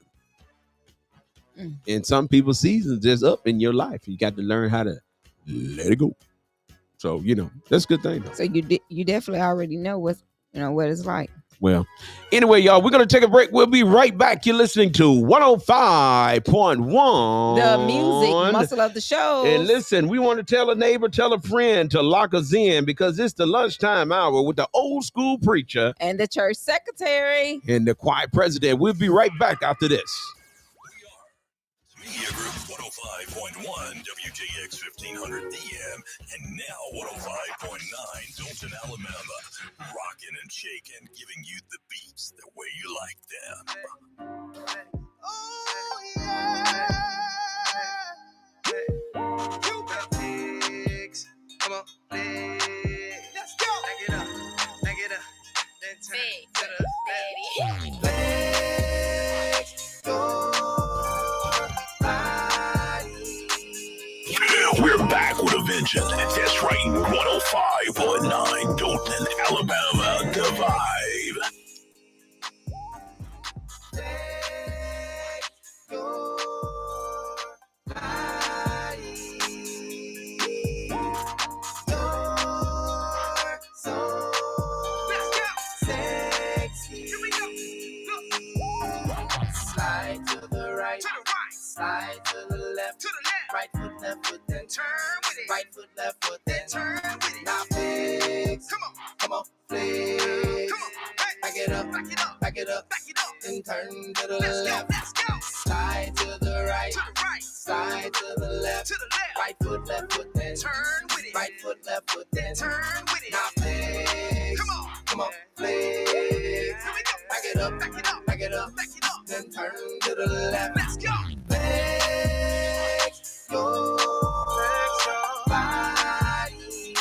And some people's seasons just up in your life. You got to learn how to let it go. So, that's a good thing. So you definitely already know what it's like. Well, anyway, y'all, we're going to take a break. We'll be right back. You're listening to 105.1. The music muscle of the show. And listen, we want to tell a neighbor, tell a friend to lock us in, because it's the lunchtime hour with the old school preacher and the church secretary and the choir president. We'll be right back after this. Media Group 105.1 WJX 1500 DM and now 105.9 Dalton, Alabama. Rocking and shaking, giving you the beats the way you like them. Oh, yeah. You got pigs. Come on, pigs. Let's go. Back it up. Then turn to the legs. Go. We're back with a vengeance. That's right, 105.9 Dalton, Alabama, the vibe. Slide to the right, slide to the left, right foot, left foot, then turn with it. Right foot, left foot, then turn with it. Now flex, come on, flex. Back it up, then turn to the left. Slide to the right, Slide to the left. Right foot, left foot, then turn with it. Right foot, left foot, then turn with it. Now flex. Come on, flex. Here we go. Back it up, back it up, back it up, back it up. Then turn to the left. Let's go. Flex your body.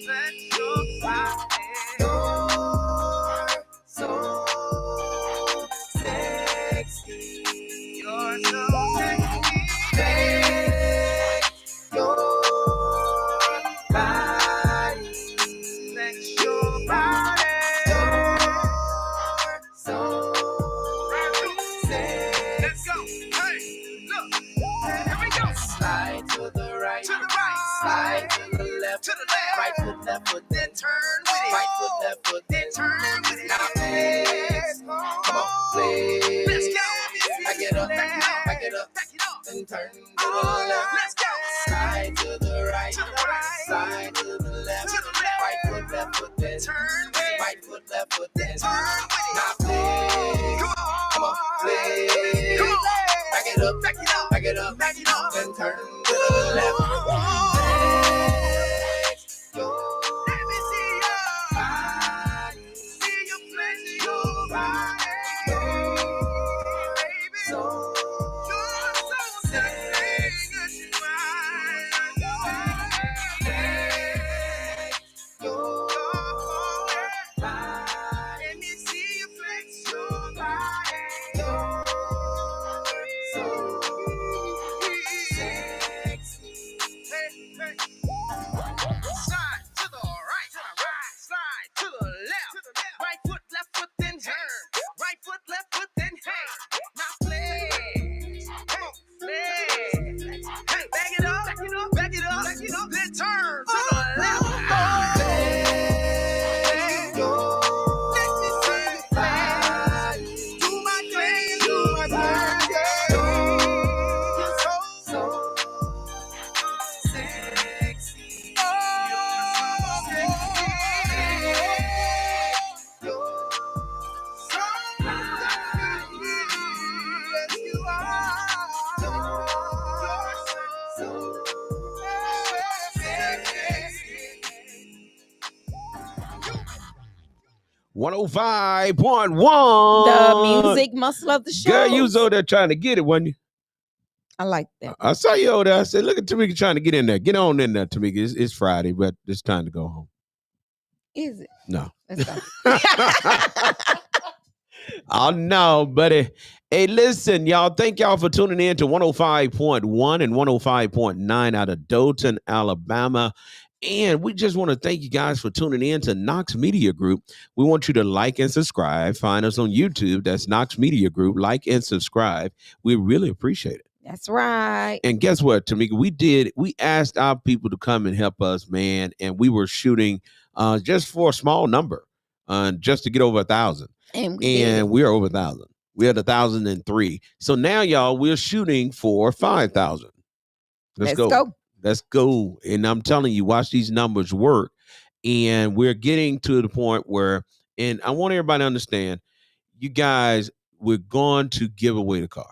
Flex your body. You're so sexy. You're so sexy. Flex your body. Flex your body. You're so sexy. Let's go. Hey, look. Here we go. Slide to the right. To the right. Slide to the left. To the left. Right foot, left foot, then turn with it. Right foot, left foot, then turn with it. Now flex. Come on, flex. Let's go. Back it up, back it up, back it up, back it up. Then turn to the left. Let's go. Slide to the right. To the right. Slide to the left. To the left. Right foot, left foot, then turn with it. Right foot, left foot, then turn with it. Now flex. Come on, flex. Come on. Back it up, back it up, back it up, back it up. Then turn to the left. Flex your Let me see your body. See you flex your body. Baby. So you're so sexy. Yes, you are. Flex your body. Let me see you flex your body. You're so sexy. Hey, hey. Slide to the right, slide to the left. Right foot, left foot, then turn. Right foot, left foot, then turn. Now flex. Come on, flex. Hey, back it up, back it up, back it up, back it up. Then turn to the left. Flex your Let me see you flex. Do my thing, do my thing. You're so sexy. You're so sexy. You're so yes, you are. You're so sexy. 105.1. The music muscle of the show. Girl, you was over there trying to get it, wasn't you? I like that. I saw you over there. I said, look at Tamika trying to get in there. Get on in there, Tamika. It's Friday, but it's time to go home. Is it? No. Let's go. Oh, no, buddy. Hey, listen, y'all. Thank y'all for tuning in to 105.1 and 105.9 out of Dothan, Alabama. And we just want to thank you guys for tuning in to Knox Media Group. We want you to like and subscribe. Find us on YouTube. That's Knox Media Group. Like and subscribe. We really appreciate it. That's right. And guess what, Tamika? We asked our people to come and help us, man. And we were shooting just for a small number, just to get over 1,000. And we did. And we are over 1,000. We had 1,003. So now, y'all, we're shooting for 5,000. Let's go. Let's go. And I'm telling you, watch these numbers work. And we're getting to the point where, and I want everybody to understand, you guys, we're going to give away the car.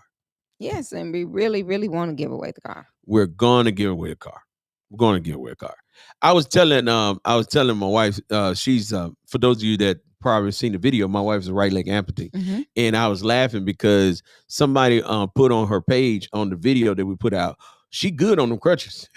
Yes, and we really, really want to give away the car. We're going to give away a car. We're going to give away a car. I was telling my wife, she's for those of you that probably seen the video, my wife's a right leg amputee. Mhm. And I was laughing because somebody put on her page on the video that we put out, she good on them crutches.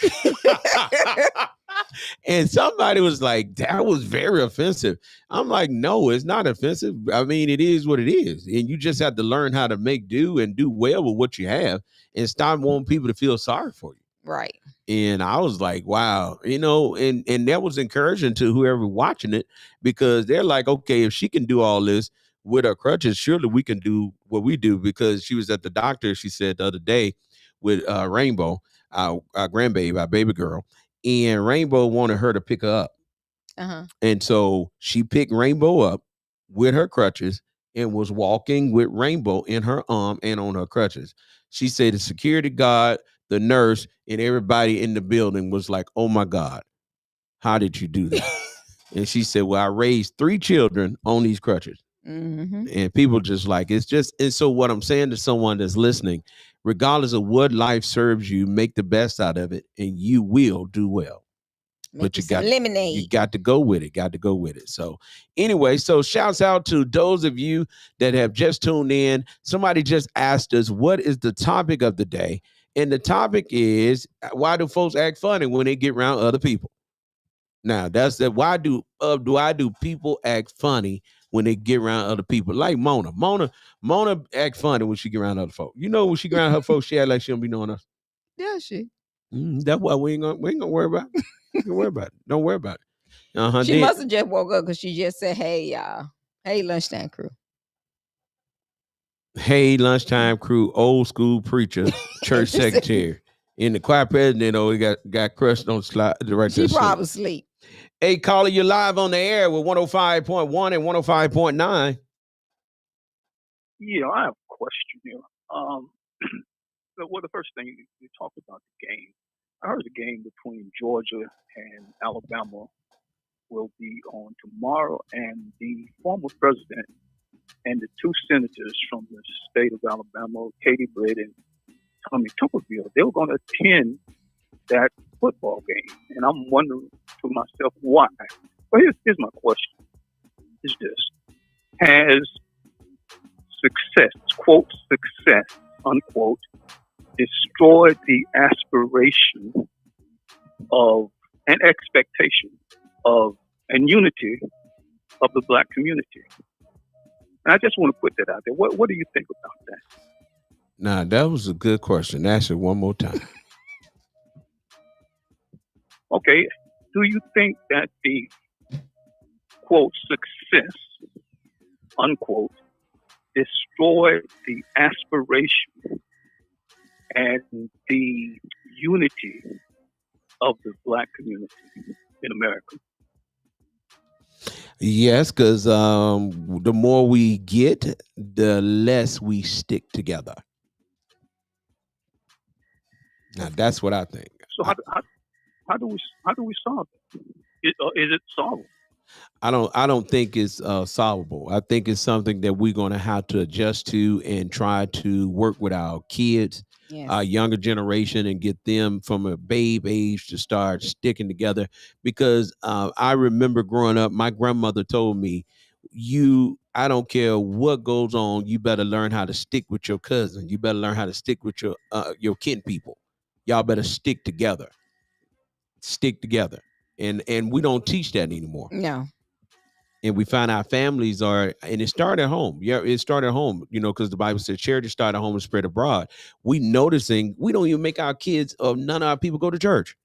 And somebody was like, that was very offensive. I'm like, no, it's not offensive. I mean, it is what it is. And you just have to learn how to make do and do well with what you have and stop wanting people to feel sorry for you. Right. And I was like, wow, and that was encouraging to whoever watching it, because they're like, okay, if she can do all this with her crutches, surely we can do what we do. Because she was at the doctor, she said the other day, with Rainbow, our grandbaby, our baby girl, and Rainbow wanted her to pick her up. Uh-huh. And so she picked Rainbow up with her crutches and was walking with Rainbow in her arm and on her crutches. She said the security guard, the nurse, and everybody in the building was like, oh my God, how did you do that? And she said, well, I raised 3 children on these crutches. Mm-hmm. And people just like, it's just, and so what I'm saying to someone that's listening, regardless of what life serves you, make the best out of it, and you will do well. Make you some lemonade. You got to go with it. Got to go with it. So anyway, so shouts out to those of you that have just tuned in. Somebody just asked us, what is the topic of the day? And the topic is, why do folks act funny when they get around other people? Now that's that. Why do people act funny when they get around other people? Like Mona. Mona act funny when she get around other folks. You know, when she get around her folks, she act like she don't be knowing us. Yeah, she. That's why we ain't gonna worry about it. Don't worry about it. Don't worry about it. She must have just woke up because she just said, "Hey, y'all. Hey, lunchtime crew." Hey, lunchtime crew, old school preacher, church secretary. In the choir president, got crushed on the right there. She probably sleep. Hey, caller, you're live on the air with 105.1 and 105.9. Yeah, I have a question here. Well, the first thing you talked about the game. I heard the game between Georgia and Alabama will be on tomorrow, and the former president and the two senators from the state of Alabama, Katie Britt and Tommy Tuberville, they were going to attend that football game. And I'm wondering to myself why. Well, here's my question. Is this. Has success, quote, success, unquote, destroyed the aspiration of an expectation of and unity of the black community? And I just want to put that out there. What do you think about that? Nah, that was a good question. Ask it one more time. Okay. Do you think that the, quote, success, unquote, destroyed the aspiration and the unity of the black community in America? Yes, because the more we get, the less we stick together. Now that's what I think. So how do we solve it? Is it solvable? I don't think it's solvable. I think it's something that we're going to have to adjust to and try to work with our kids, our younger generation, and get them from a babe age to start sticking together. Because I remember growing up, my grandmother told me, I don't care what goes on, you better learn how to stick with your cousin. You better learn how to stick with your kin people. Y'all better stick together. Stick together. And we don't teach that anymore. No. And we find our families and it started at home. Yeah, it started at home, because the Bible said charity started at home and spread abroad. We noticing we don't even make our kids, none of our people go to church.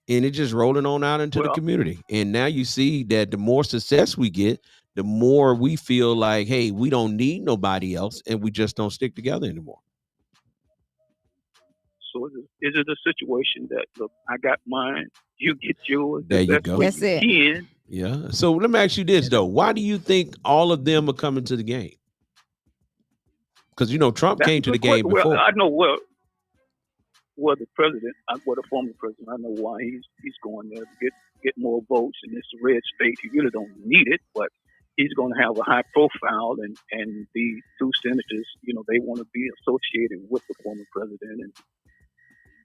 And it's just rolling on out into the community. And now you see that the more success we get, the more we feel like, hey, we don't need nobody else, and we just don't stick together anymore. So is it a situation that, look, I got mine, you get yours. There you go. That's it. Yeah. So let me ask you this, though. Why do you think all of them are coming to the game? Because, Trump came to the game before. Well, I know the president, the former president, I know why he's going there to get more votes in this red state. He really don't need it, but he's going to have a high profile, and the two senators, they want to be associated with the former president, and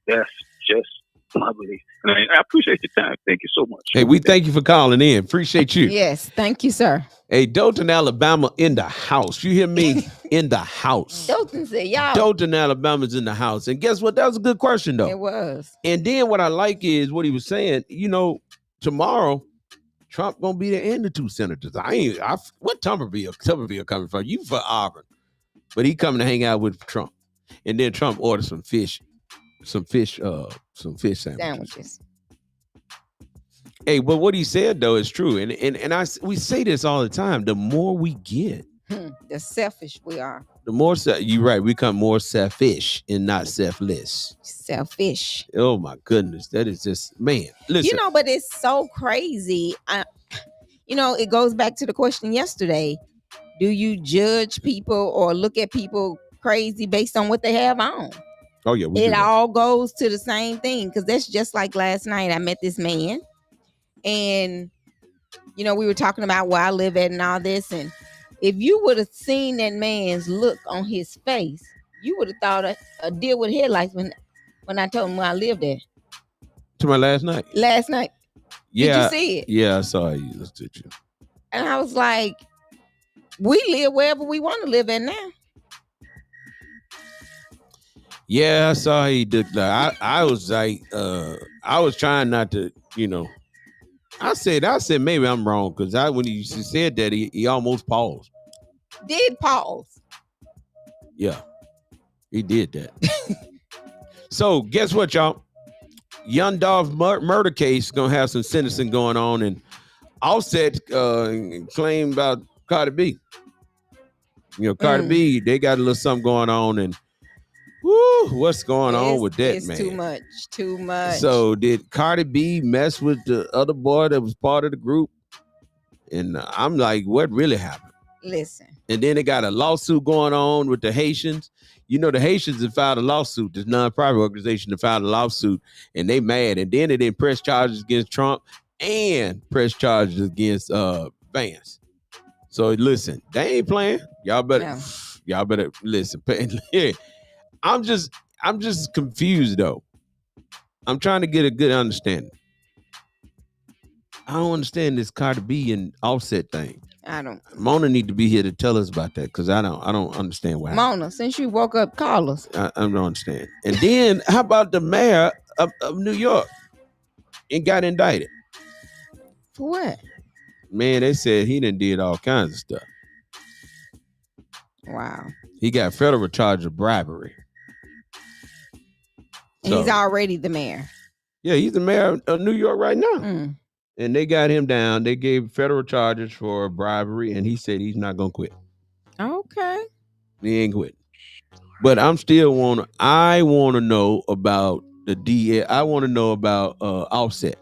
that's just my belief. And I appreciate your time. Thank you so much. Hey, we thank you for calling in. Appreciate you. Yes, thank you, sir. Hey, Dothan, Alabama in the house. You hear me? In the house. Dothan said, y'all. Dothan, Alabama's in the house. And guess what? That was a good question, though. It was. And then what I like is what he was saying, tomorrow, Trump gonna be there and the two senators. What Tuberville coming from? You for Auburn. But he coming to hang out with Trump. And then Trump ordered some fish sandwiches. Hey, but what he said though is true, and we say this all the time. The more we get, the selfish we are. The more you're right, we become more selfish and not selfless. Selfish. Oh my goodness, that is just Listen, but it's so crazy. It goes back to the question yesterday. Do you judge people or look at people crazy based on what they have on? Oh yeah, it all goes to the same thing, because that's just like last night. I met this man, and we were talking about where I live at and all this. And if you would have seen that man's look on his face You would have thought a deal with headlights when I told him where I lived there To my last night. last night. Yeah. Did you see it? Yeah, I saw you. Looked at you. And I was like, we live wherever we want to live at now. Yeah, I saw he did that. I was like, I was trying not to, I said maybe I'm wrong because when he said that he almost paused. Did pause. Yeah, he did that. So guess what, y'all? Young Dolph murder case gonna have some sentencing going on, and Offset claimed about Cardi B. Cardi B, they got a little something going on, and what's going on with that, it's man? Too much. So did Cardi B mess with the other boy that was part of the group? And I'm like, what really happened? Listen. And then they got a lawsuit going on with the Haitians. The Haitians have filed a lawsuit. This nonprofit organization that filed a lawsuit, and they mad. And then they didn't press charges against Trump and press charges against Vance. So listen, they ain't playing. Y'all better listen. I'm just confused though. I'm trying to get a good understanding. I don't understand this Cardi B and Offset thing. I don't. Mona need to be here to tell us about that because I don't understand why. Mona, since you woke up, call us. I don't understand. And then how about the mayor of New York and got indicted? For what? Man, they said he done did all kinds of stuff. Wow. He got federal charge of bribery. And he's already the mayor. Yeah, he's the mayor of New York right now. And they got him down. They gave federal charges for bribery, and he said he's not gonna quit. Okay. He ain't quit. But I want to know about the DA. I want to know about Offset.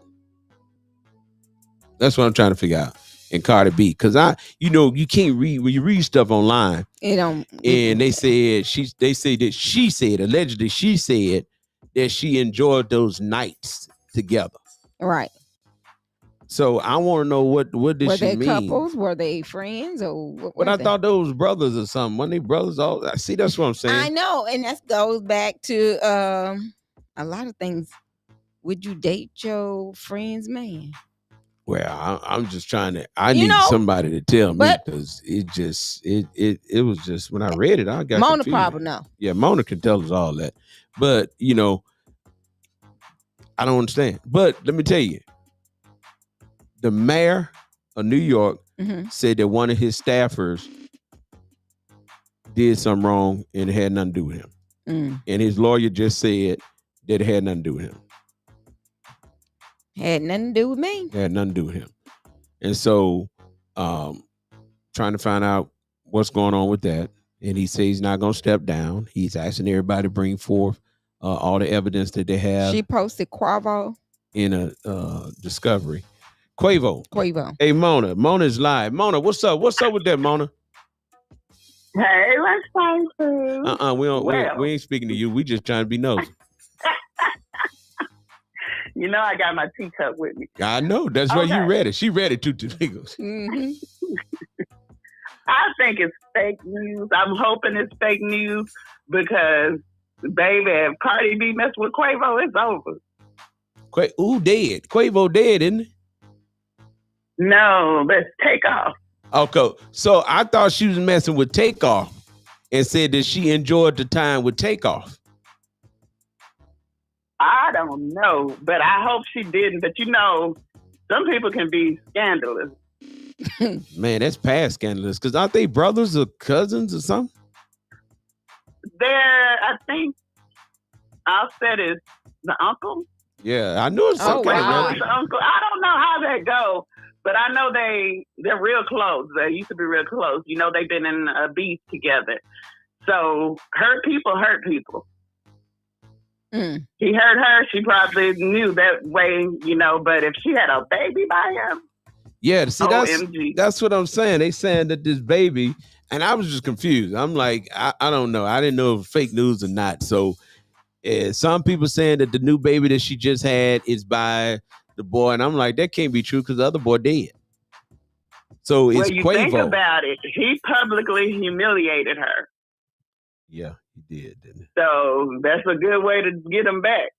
That's what I'm trying to figure out. And Cardi B, because you can't read when you read stuff online. It don't. And they said allegedly she said that she enjoyed those nights together. Right. So I want to know what did she mean? Were they couples? Were they friends? Or what? But I thought those brothers or something. Weren't they brothers? All see, that's what I'm saying. I know, and that goes back to a lot of things. Would you date your friend's man? Well, I'm just trying to. I need somebody to tell me because it was just when I read it, I got Mona confused. probably know. Yeah, Mona can tell us all that, but I don't understand. But let me tell you, the mayor of New York said that one of his staffers did something wrong and it had nothing to do with him, and his lawyer just said that it had nothing to do with him. Had nothing to do with me. Had nothing to do with him. And so trying to find out what's going on with that. And he says he's not going to step down. He's asking everybody to bring forth all the evidence that they have. She posted Quavo in a discovery. Quavo. Hey, Mona. Mona's live. Mona, what's up? What's up with that, Mona? Hey, let's find food. We ain't speaking to you. We just trying to be nosy. I got my teacup with me. I know. That's why you read it. She read it too, Tigos. I think it's fake news. I'm hoping it's fake news because, baby, if Cardi B mess with Quavo, it's over. Who dead? Quavo dead, isn't he? No, let's take off. Okay. So I thought she was messing with Takeoff and said that she enjoyed the time with Takeoff. I don't know, but I hope she didn't. But some people can be scandalous. Man, that's past scandalous. Because aren't they brothers or cousins or something? I think Offset is the uncle. Yeah, I knew it's some kind of the uncle. I don't know how that go, but I know they're real close. They used to be real close. They've been in a beef together. So hurt people. He hurt her. She probably knew that way, but if she had a baby by him. Yeah, see, that's what I'm saying. They saying that this baby, and I was just confused. I'm like, I don't know. I didn't know if it was fake news or not. So some people saying that the new baby that she just had is by the boy. And I'm like, that can't be true because the other boy dead. So it's Quavo. Think about it. He publicly humiliated her. Yeah, he did, didn't he? So that's a good way to get him back.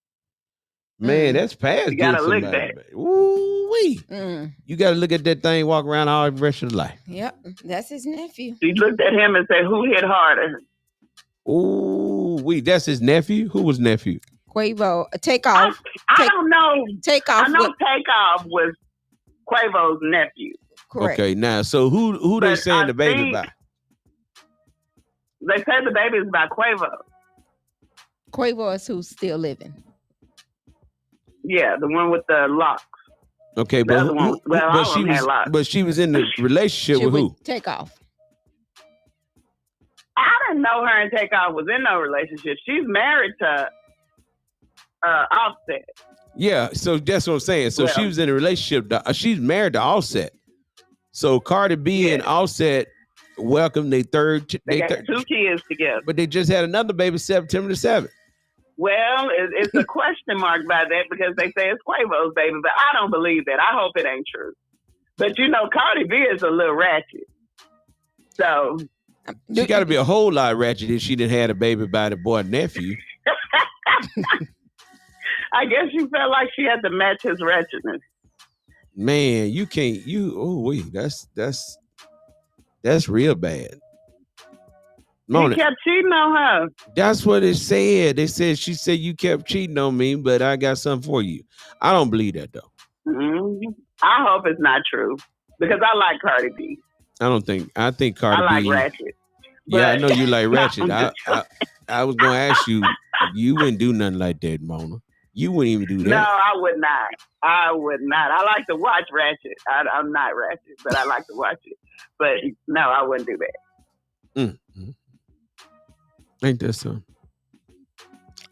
Man, that's past You gotta getting lick somebody that. back. Ooh-wee. You got to look at that thing, walk around all the rest of the life. Yep, that's his nephew. She looked at him and said, "Who hit harder?" Ooh-wee. That's his nephew? Who was nephew? Quavo, Takeoff. I don't know. Takeoff. I know Takeoff was Quavo's nephew. Correct. Okay, now, so who they But saying I the baby think- by? They say the baby is by Quavo. Quavo is who's still living. Yeah, the one with the locks. Okay, The but other one- well, all of them had lots. but she was in the relationship with who? Takeoff. I didn't know her and Takeoff was in no relationship. She's married to Offset. Yeah, so that's what I'm saying. So she Well- was in a relationship. She's married to Offset. So Cardi B and Offset welcomed their third. They got 2 kids together. But they just had another baby September the 7th. Well, it's a question mark by that because they say it's Quavo's baby, but I don't believe that. I hope it ain't true. But you know, Cardi B is a little ratchet. So She got to be a whole lot ratchet if she didn't have a baby by the boy nephew. I guess you felt like she had to match his wretchedness. Man, you can't. That's real bad. Mona, He kept cheating on her. that's what it said. She said you kept cheating on me, but I got something for you. I don't believe that though. I hope it's not true because I like Cardi B. I think Cardi I like B. ratchet. Yeah, I know you like No, ratchet. I'm just I was gonna ask you. You wouldn't do nothing like that, Mona. You wouldn't even do that. No, I would not. I would not. I like to watch Ratchet. I'm not Ratchet, but I like to watch it. But no, I wouldn't do that. Ain't that something?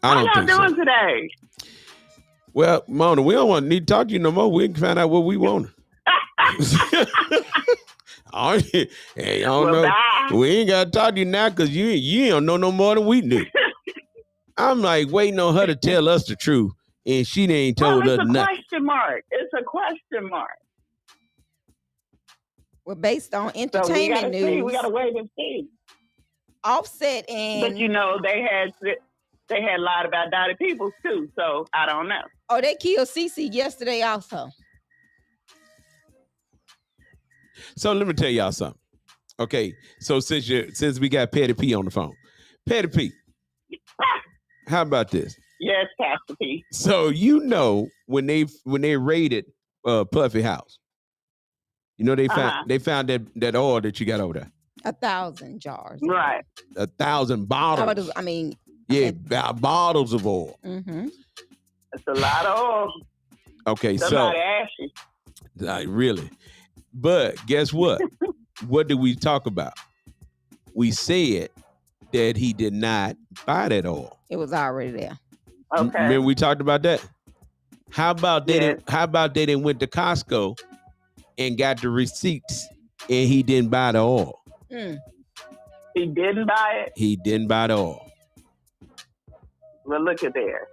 I How don't y'all think doing so. today? Well, Mona, we don't need to talk to you no more. We can find out what we want. Hey, I don't Well, know. bye. We ain't got to talk to you now because you don't know no more than we do. I'm like waiting on her to tell us the truth, and she ain't told Well, us it's a nothing. question mark. It's a question mark. Well, based on So we entertainment gotta news, see. We gotta wait and see. Offset and But you know, they had lied about Dottie Peoples too. So I don't know. oh, they killed Cece yesterday also. So let me tell y'all something. Okay, so since we got Petty P on the phone, Petty P, how about this? Yes, Pastor P. So you know when they raided Puffy house, you know they found that oil that you got over there, 1,000 jars. Right. 1,000 bottles. I mean, bottles of oil. It's a lot of oil. Okay, Somebody asked you. like really, but guess what? What did we talk about? We said that he did not buy that oil. It was already there. Okay. Remember we talked about that? How about they didn't went to Costco and got the receipts and he didn't buy the oil? He didn't buy it? He didn't buy the oil. Well, look at there.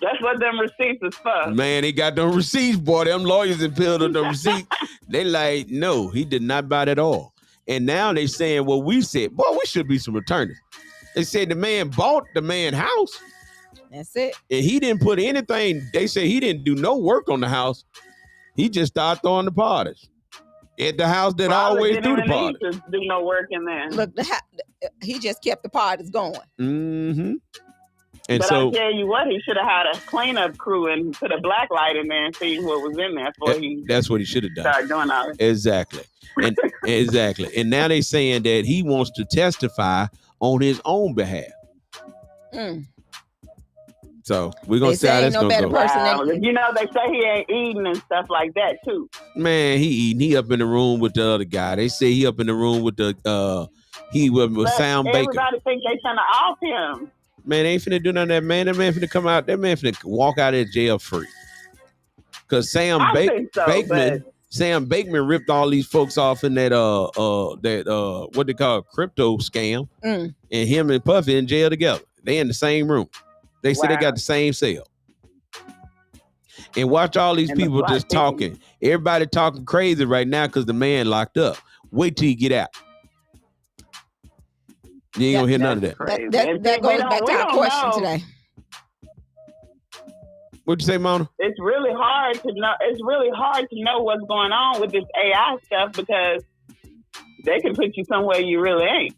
That's what them receipts is for. Man, they got them receipts, boy. Them lawyers and peeled up them receipts. They like, no, he did not buy that oil. And now they saying, well, we said, boy, we should be some attorneys. They said the man bought the man house. That's it. And he didn't put anything. They say he didn't do no work on the house. He just started throwing the parties at the house that always threw the party. Didn't do no work in there. Look, he just kept the parties going. Mm-hmm. And but so I tell you what, he should have had a cleanup crew and put a black light in there and see what was in there before he that's what he should have done. started doing all this. Exactly. And exactly. And now they saying that he wants to testify on his own behalf. So we're gonna see how that's gonna go. Wow. You know, they say he ain't eating and stuff like that too. Man, he eating. He up in the room with the other guy. They say he up in the room with the he with Sam Baker. Everybody think they trying to off him. Man, they ain't finna do none of that, man. That man finna come out. That man finna walk out of jail free. Cause Sam Bateman ripped all these folks off in that what they call crypto scam. And him and Puffy in jail together. They in the same room. They say they got the same cell. And watch all these people just talking. Everybody talking crazy right now because the man locked up. Wait till you get out. You ain't gonna hear none of that. Crazy. That goes back to our question today. What'd you say, Mona? It's really hard to know. It's really hard to know what's going on with this AI stuff because they can put you somewhere you really ain't.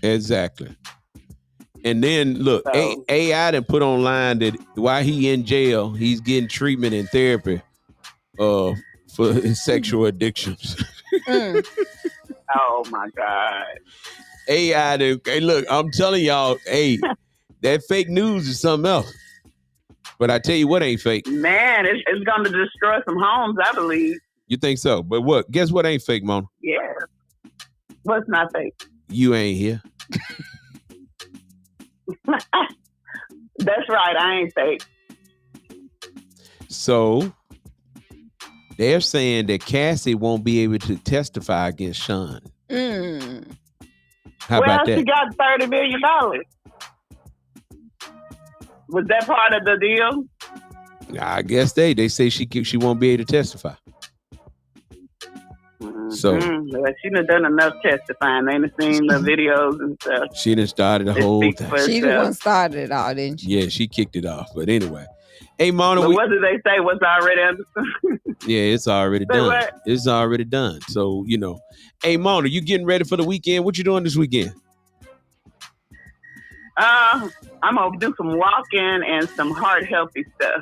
Exactly. And then look, So- AI done put online that while he in jail, he's getting treatment and therapy for his sexual addictions. Oh my God. AI, hey, look, I'm telling y'all, hey, that fake news is something else. But I tell you what ain't fake. Man, it's going to destroy some homes, I believe. You think so? But what? Guess what ain't fake, Mona? Yeah. What's not fake? You ain't here. That's right. I ain't fake. So they're saying that Cassie won't be able to testify against Sean. How about that? She got $30 million. Was that part of the deal? I guess they say she won't be able to testify. So Well, she done done enough testifying. They done seen the videos and stuff. she done started the whole speaks thing. for She the herself. one started it all, didn't she? Yeah, she kicked it off. But anyway, hey Mona, But what did they say was already understood? yeah, it's already Say done. what? It's already done. So hey Mona, you getting ready for the weekend? What you doing this weekend? I'm gonna do some walking and some heart healthy stuff.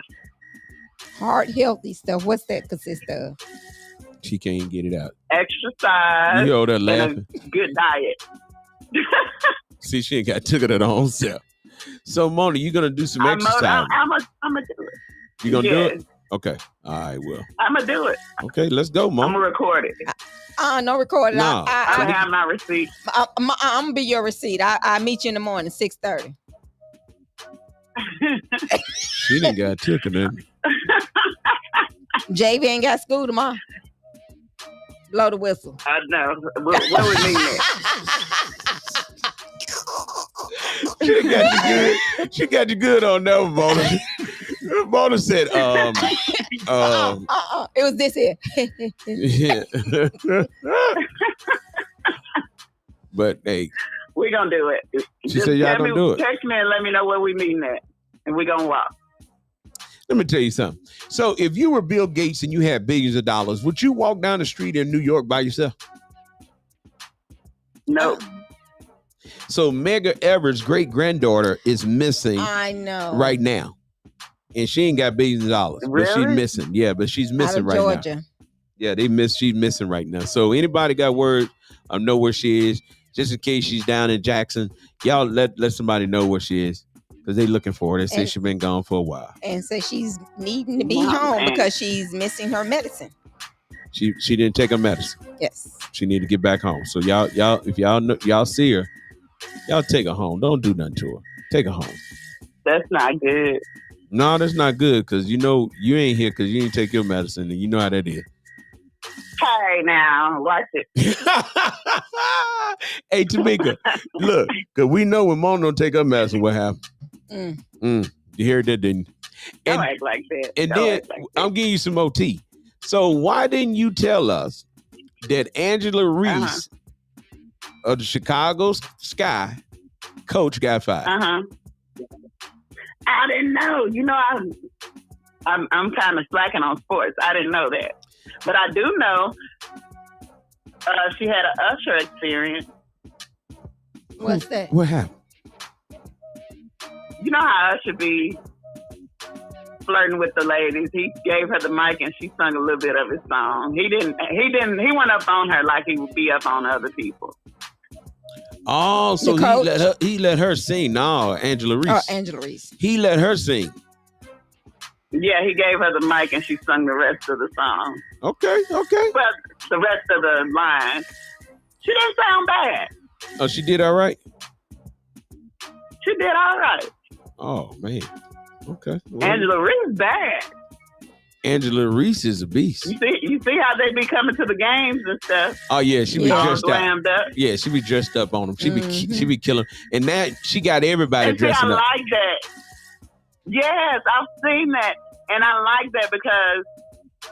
Heart healthy stuff. What's that consist of? She can't get it out. Exercise You over there and laughing. a good diet. See, she ain't got took it her own self. So Mona, you gonna do some exercise? I'm gonna do it. You gonna do Yes. it? Okay. All right, well. I'm gonna do it. Okay, let's go, I'm Mona. gonna record it. No recording. No. I have my receipt. I'm gonna be your receipt. I meet you in the morning, 6:30. She didn't got took it. Then. JV ain't got school tomorrow. Blow the whistle. I know. What would mean that? She got you good. She got you good on that one, Mona. Mona said, It was this here. yeah. But hey, We gonna do it. She said y'all gonna do it. Text me and let me know where we meeting at, and we gonna walk. let me tell you something. So if you were Bill Gates and you had billions of dollars, would you walk down the street in New York by yourself? No. So Medgar Everett's great granddaughter is missing I know. right now. And she ain't got billions of dollars. But she's Really? missing. Yeah, but she's Out missing of right now. Georgia. Yeah, she's missing right now. So anybody got word or know where she is, just in case she's down in Jackson, y'all let somebody know where she is. Because they looking for her. They say And- she's been gone for a while. And so she's needing to be Wow, home man. because she's missing her medicine. She didn't take her medicine. Yes. She need to get back home. So y'all, if y'all know, y'all see her, y'all take her home. Don't do nothing to her. Take her home. That's not good. No, that's not good because you ain't here because you didn't take your medicine and you know how that is. Hey, now watch it. Hey, Tamika, look, because we know when Mona don't take her medicine, what happened? You heard that, didn't you? Don't And, act like that. and Don't then act like that. I'm giving you some OT. So why didn't you tell us that Angela Reese of the Chicago Sky coach got fired? I didn't know. You know, I'm kind of slacking on sports. I didn't know that, but I do know she had an usher experience. What's that? What happened? You know how Usher be flirting with the ladies. He gave her the mic and she sung a little bit of his song. He went up on her like he would be up on other people. Oh, so The coach? he let her sing. No, Angela Reese. Oh, Angela Reese. He let her sing. Yeah, he gave her the mic and she sung the rest of the song. Okay. Well, the rest of the lines. She didn't sound bad. Oh, she did all right? She did all right. Oh, man. Okay. Well, Angela Reese bad. Angela Reese is a beast. You see how they be coming to the games and stuff. Oh, yeah, she be All dressed up. glammed up. Yeah, she be dressed up on them. She be killing. And that she got everybody And see, dressing I up. like that. Yes, I've seen that. And I like that because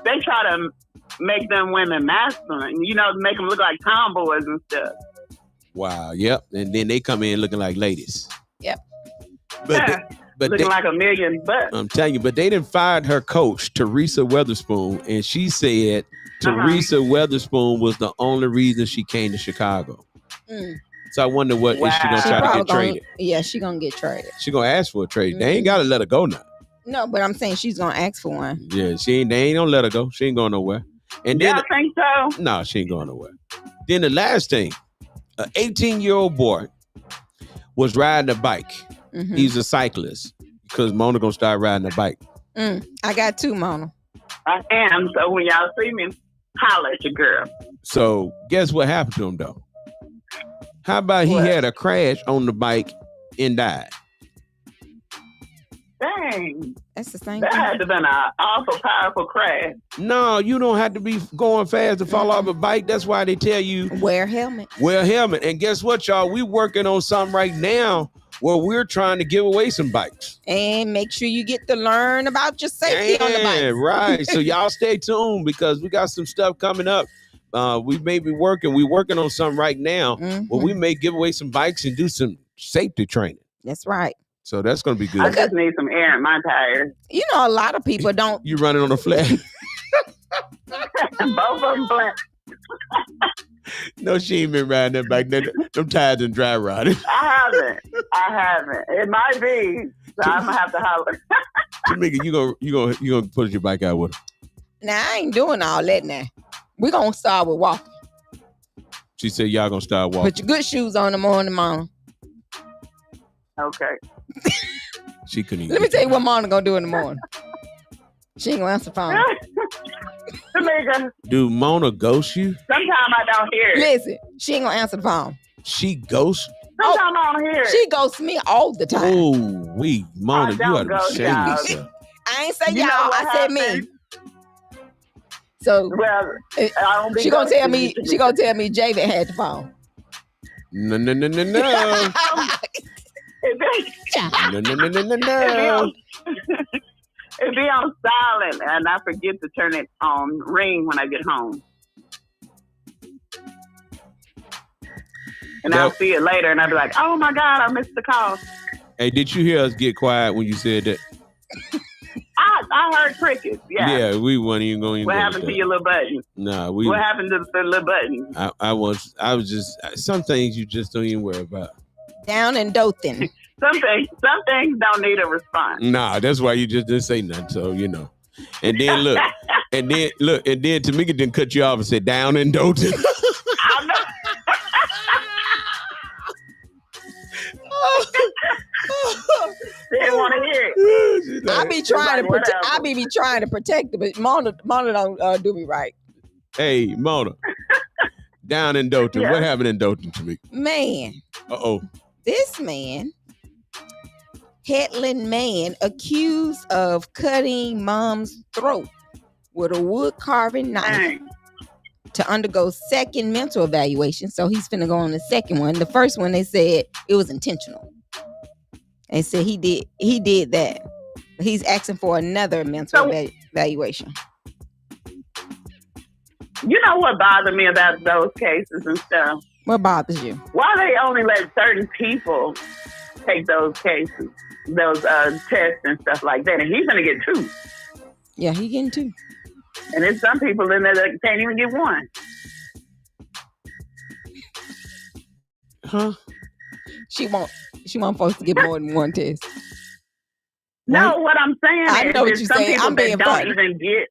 they try to make them women masculine, make them look like tomboys and stuff. Wow. Yep. And then they come in looking like ladies. Yep. But they, but Looking they, like a million bucks. I'm telling you, but they didn't fired her coach, Teresa Weatherspoon, and she said Teresa Weatherspoon was the only reason she came to Chicago. So I wonder what is she gonna Wow. try to Probably get traded? Yeah, she gonna get traded. She gonna ask for a trade. They ain't gotta let her go now. No, but I'm saying she's gonna ask for one. Yeah, they ain't gonna let her go. She ain't going nowhere. And then Y'all think so? no, she ain't going nowhere. Then the last thing, an 18-year-old boy was riding a bike. He's a cyclist because Mona gonna start riding a bike. I got two, Mona. I am. So when y'all see me, holler at your girl. So guess what happened to him though? How about he had a crash on the bike and died? Dang. That's the same That thing. had to have been an awful powerful crash. No, you don't have to be going fast to fall off a bike. That's why they tell you wear a helmet. Wear a helmet. And guess what, y'all? We working on something right now where we're trying to give away some bikes. And make sure you get to learn about your safety on the bike. Right. So y'all stay tuned because we got some stuff coming up. We may be working. We're working on something right now where we may give away some bikes and do some safety training. That's right. So that's going to be good. I just need some air in my tires. You know, a lot of people don't. You running on a flat? Both of them flat. No, she ain't been riding that bike. Them tires and dry rotted. I haven't. It might be. So I'm gonna have to holler. Tamika, you gonna put your bike out with her. Now I ain't doing all that now. We're gonna start with walking. She said y'all gonna start walking. Put your good shoes on the morning, Mona. Okay. She couldn't even. Let me tell you what Mona gonna do in the morning. She ain't gonna answer the phone. Tamika. Do Mona ghost you? Sometimes I don't hear it. Listen, she ain't gonna answer the phone. She ghosts? Sometimes I don't hear it. She ghosts me all the time. Oh, Mona, you ought to be ghost ashamed of y'all. yourself. I ain't say You know y'all, what I said me. happened? So Well, I don't be she gonna tell ghosting me. you. She gonna tell me Javen had the phone. No. It be on silent, and I forget to turn it on ring when I get home. And I'll see it later, and I'll be like, "Oh my God, I missed the call." Hey, did you hear us get quiet when you said that? I heard crickets. Yeah. We weren't even going. What happened to your little button? Nah, What happened to the little button? I was just some things you just don't even worry about. Down in Dothan. Some things don't need a response. Nah, that's why you just didn't say nothing. So you know. And then look, and then Tamika didn't cut you off and said down in Dothan. I know. Didn't want to hear it. I be trying to protect. I be trying to protect her, but Mona don't do me right. Hey, Mona, down in Dothan. Yeah. What happened in Dothan, Tamika? Man, this man, Headland man, accused of cutting mom's throat with a wood carving knife to undergo second mental evaluation. So he's finna go on the second one. The first one, they said it was intentional. They said he did that. He's asking for another mental evaluation. You know what bothered me about those cases and stuff? What bothers you? Why they only let certain people take those cases, those tests and stuff like that? And he's gonna get 2. Yeah, he getting 2. And there's some people in there that can't even get 1. Huh? She want folks to get more than one test. No, what I'm saying I is know what there's you're some saying. people I'm that being don't funny. even get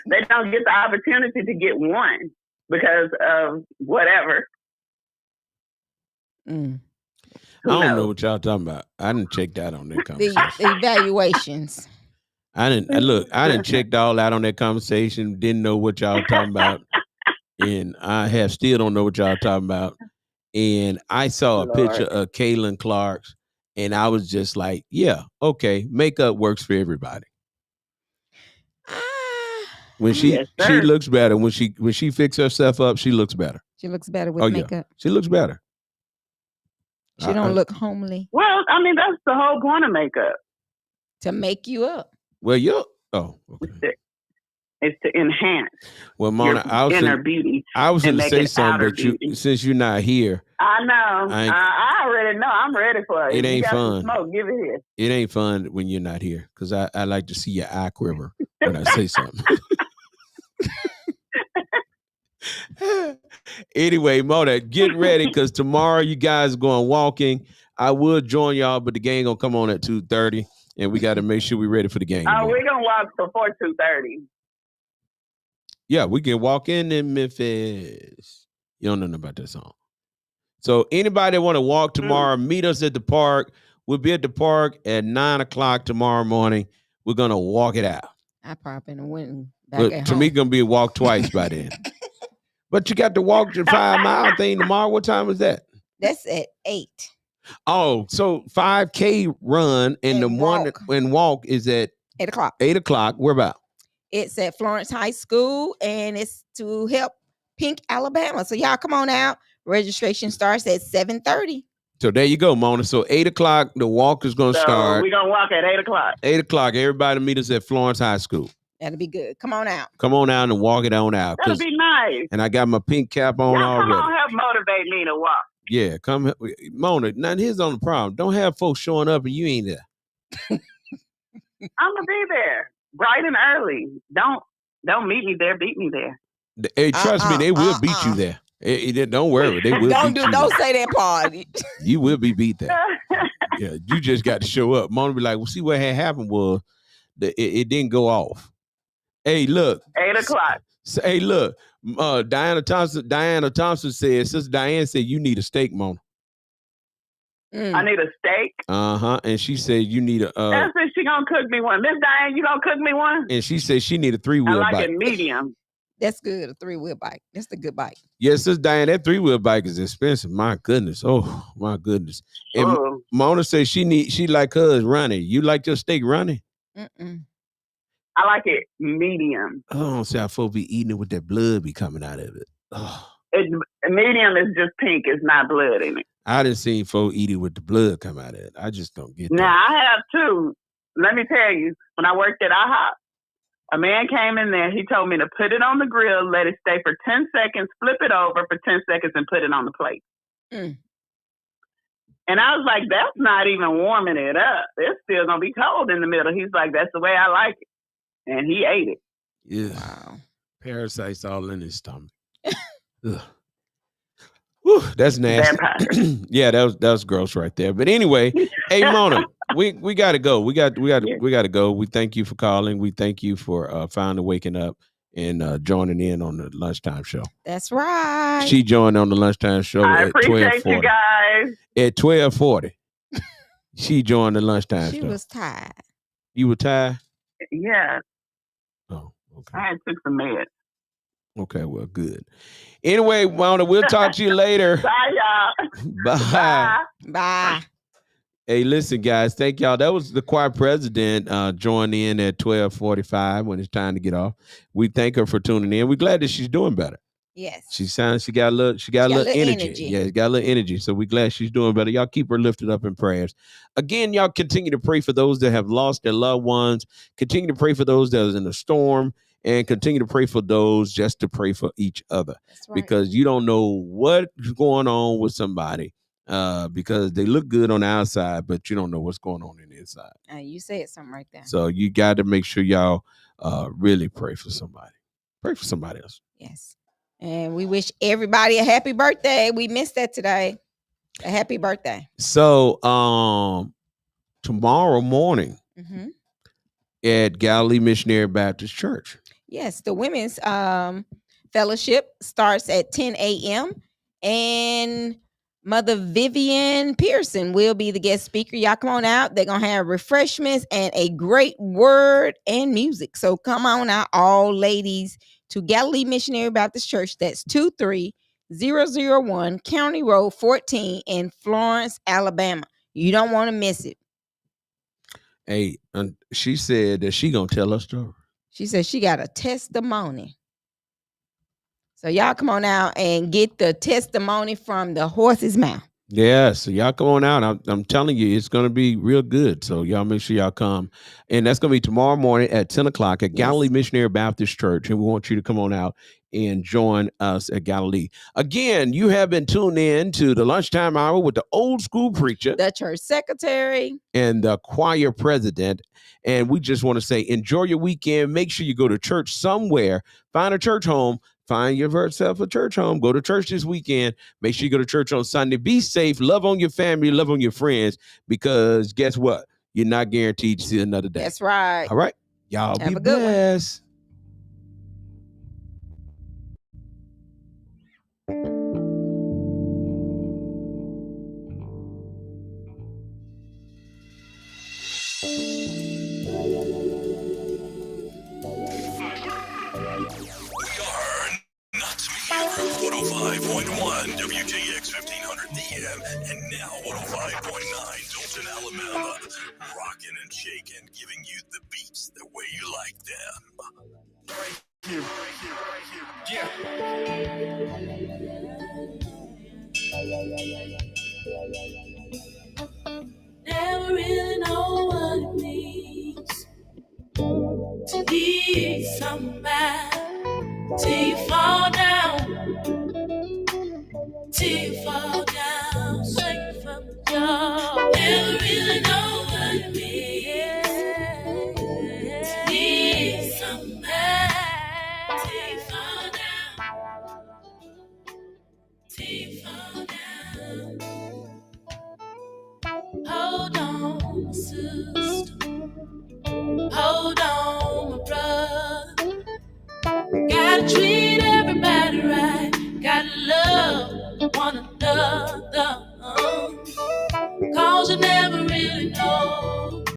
they don't get the opportunity to get 1 because of whatever. I don't know what y'all talking about. I didn't check that on that conversation. The evaluations. I didn't check all out on that conversation. Didn't know what y'all talking about, and I still don't know what y'all talking about. And I saw a picture of Kaylin Clark's, and I was just like, yeah, okay, makeup works for everybody. When she looks better. When she fixes herself up, she looks better. She looks better with makeup. Yeah. She looks better. She don't look homely. Well, I mean, that's the whole point of makeup. To make you up. Well, okay. It's to enhance Well, Mona, your inner beauty. I was and going to make say it something, outer but you, beauty. since you're not here, I know. I ain't- I already know. I'm ready for it. It If you ain't got fun. some smoke, give it here. it ain't fun when you're not here because I like to see your eye quiver when I say something. Anyway, Mona, get ready because tomorrow you guys going walking. I will join y'all, but the game gonna come on at 2:30, and we got to make sure we're ready for the game. Oh, tomorrow. we're gonna walk before 2:30. Yeah, we can walk in Memphis. You don't know nothing about that song. So anybody that want to walk tomorrow, meet us at the park. We'll be at the park at 9:00 tomorrow morning. We're gonna walk it out. I probably went back But at to home. me, gonna be a walk twice by then. But you got to walk the 5-mile thing tomorrow. What time is that? That's at 8. Oh, so 5K run and the one and walk is at 8 o'clock. 8:00. Where about? It's at Florence High School, and it's to help Pink Alabama. So y'all come on out. Registration starts at 7:30. So there you go, Mona. So 8:00, the walk is gonna start. We're gonna walk at 8:00. 8:00. Everybody meet us at Florence High School. That'll be good. Come on out. Come on out and walk it on out. That'll be nice. And I got my pink cap on Y'all already. come on, help motivate me to walk. Yeah, come, Mona. Now here's on the problem. Don't have folks showing up and you ain't there. I'm gonna be there bright and early. Don't meet me there. Beat me there. Hey, trust me, they will beat you there. Don't worry, they will beat you. Don't say that part. You will be beat there. Yeah, you just got to show up. Mona be like, well, see what had happened was it didn't go off. Hey, look. 8:00. Hey, look. Diana Thompson said, Sister Diane said you need a steak, Mona. I need a steak. And she said you need a. That's it. She gonna cook me one. Miss Diane, you gonna cook me one? And she said she need a 3-wheel I like bike. it medium. That's good. A 3-wheel bike. That's the good bike. Yes, Sister Diane, that 3-wheel bike is expensive. My goodness. Oh, my goodness. And Mona said she like hers running. You like your steak running? I like it medium. I don't see how folks be eating it with that blood be coming out of it. Oh. Medium is just pink. It's not blood in it. I didn't see folks eat it with the blood come out of it. I just don't get that. Now, I have too. Let me tell you, when I worked at IHOP, a man came in there. He told me to put it on the grill, let it stay for 10 seconds, flip it over for 10 seconds, and put it on the plate. And I was like, that's not even warming it up. It's still going to be cold in the middle. He's like, that's the way I like it. And he ate it. Yeah. Wow. Parasites all in his stomach. Whew, that's nasty. Yeah, that was gross right there. But anyway, hey Mona, we got to go. We got to go. We thank you for calling. We thank you for finally waking up and joining in on the lunchtime show. That's right. She joined on the lunchtime show I at appreciate 12:40. you guys. At 12:40. She joined the lunchtime show. She was tired. You were tired? Yeah. Oh, okay. I had took some meds. Okay, well, good. Anyway, Mona, we'll talk to you later. Bye, y'all. Bye. Bye. Hey, listen, guys. Thank y'all. That was the choir president joined in at 12:45 when it's time to get off. We thank her for tuning in. We're glad that she's doing better. Yes. She got a little energy. Yeah, she got a little energy. So we're glad she's doing better. Y'all keep her lifted up in prayers. Again, y'all continue to pray for those that have lost their loved ones. Continue to pray for those that are in a storm. And continue to pray for those, just to pray for each other. That's right. Because you don't know what's going on with somebody because they look good on the outside, but you don't know what's going on in the inside. You said something right there. So you got to make sure y'all really pray for somebody. Pray for somebody else. Yes. And we wish everybody a happy birthday. We missed that today. A happy birthday. So tomorrow morning at Galilee Missionary Baptist Church. Yes, the women's fellowship starts at 10 a.m. and Mother Vivian Pearson will be the guest speaker. Y'all come on out. They're going to have refreshments and a great word and music. So come on out, all ladies, to Galilee Missionary Baptist Church. That's 23001 County Road 14 in Florence, Alabama. You don't want to miss it. Hey, she said that she going to tell her story. She said she got a testimony. So y'all come on out and get the testimony from the horse's mouth. Yeah, so y'all come on out. I'm telling you, it's going to be real good. So y'all make sure y'all come. And that's going to be tomorrow morning at 10 o'clock at Galilee Yes. Missionary Baptist Church. And we want you to come on out and join us at Galilee. Again, you have been tuned in to the lunchtime hour with the old school preacher The church secretary. and the choir president. And we just want to say, enjoy your weekend. Make sure you go to church somewhere. Find a church home. Find yourself a church home. Go to church this weekend. Make sure you go to church on Sunday. Be safe. Love on your family. Love on your friends. Because guess what? You're not guaranteed to see another day. That's right. All right. Y'all Have be a good one. blessed. Knox Media Group 105.1 WJX 1500 DM and now 105.9 Dalton, Alabama. Rocking and shaking, giving you the beats the way you like them. Never really know what it means to need somebody till you fall down, straight from the door. Never really know what it means to need somebody till you fall down. Hold on, sister. Hold on, my brother. Gotta treat everybody right. Gotta love one another.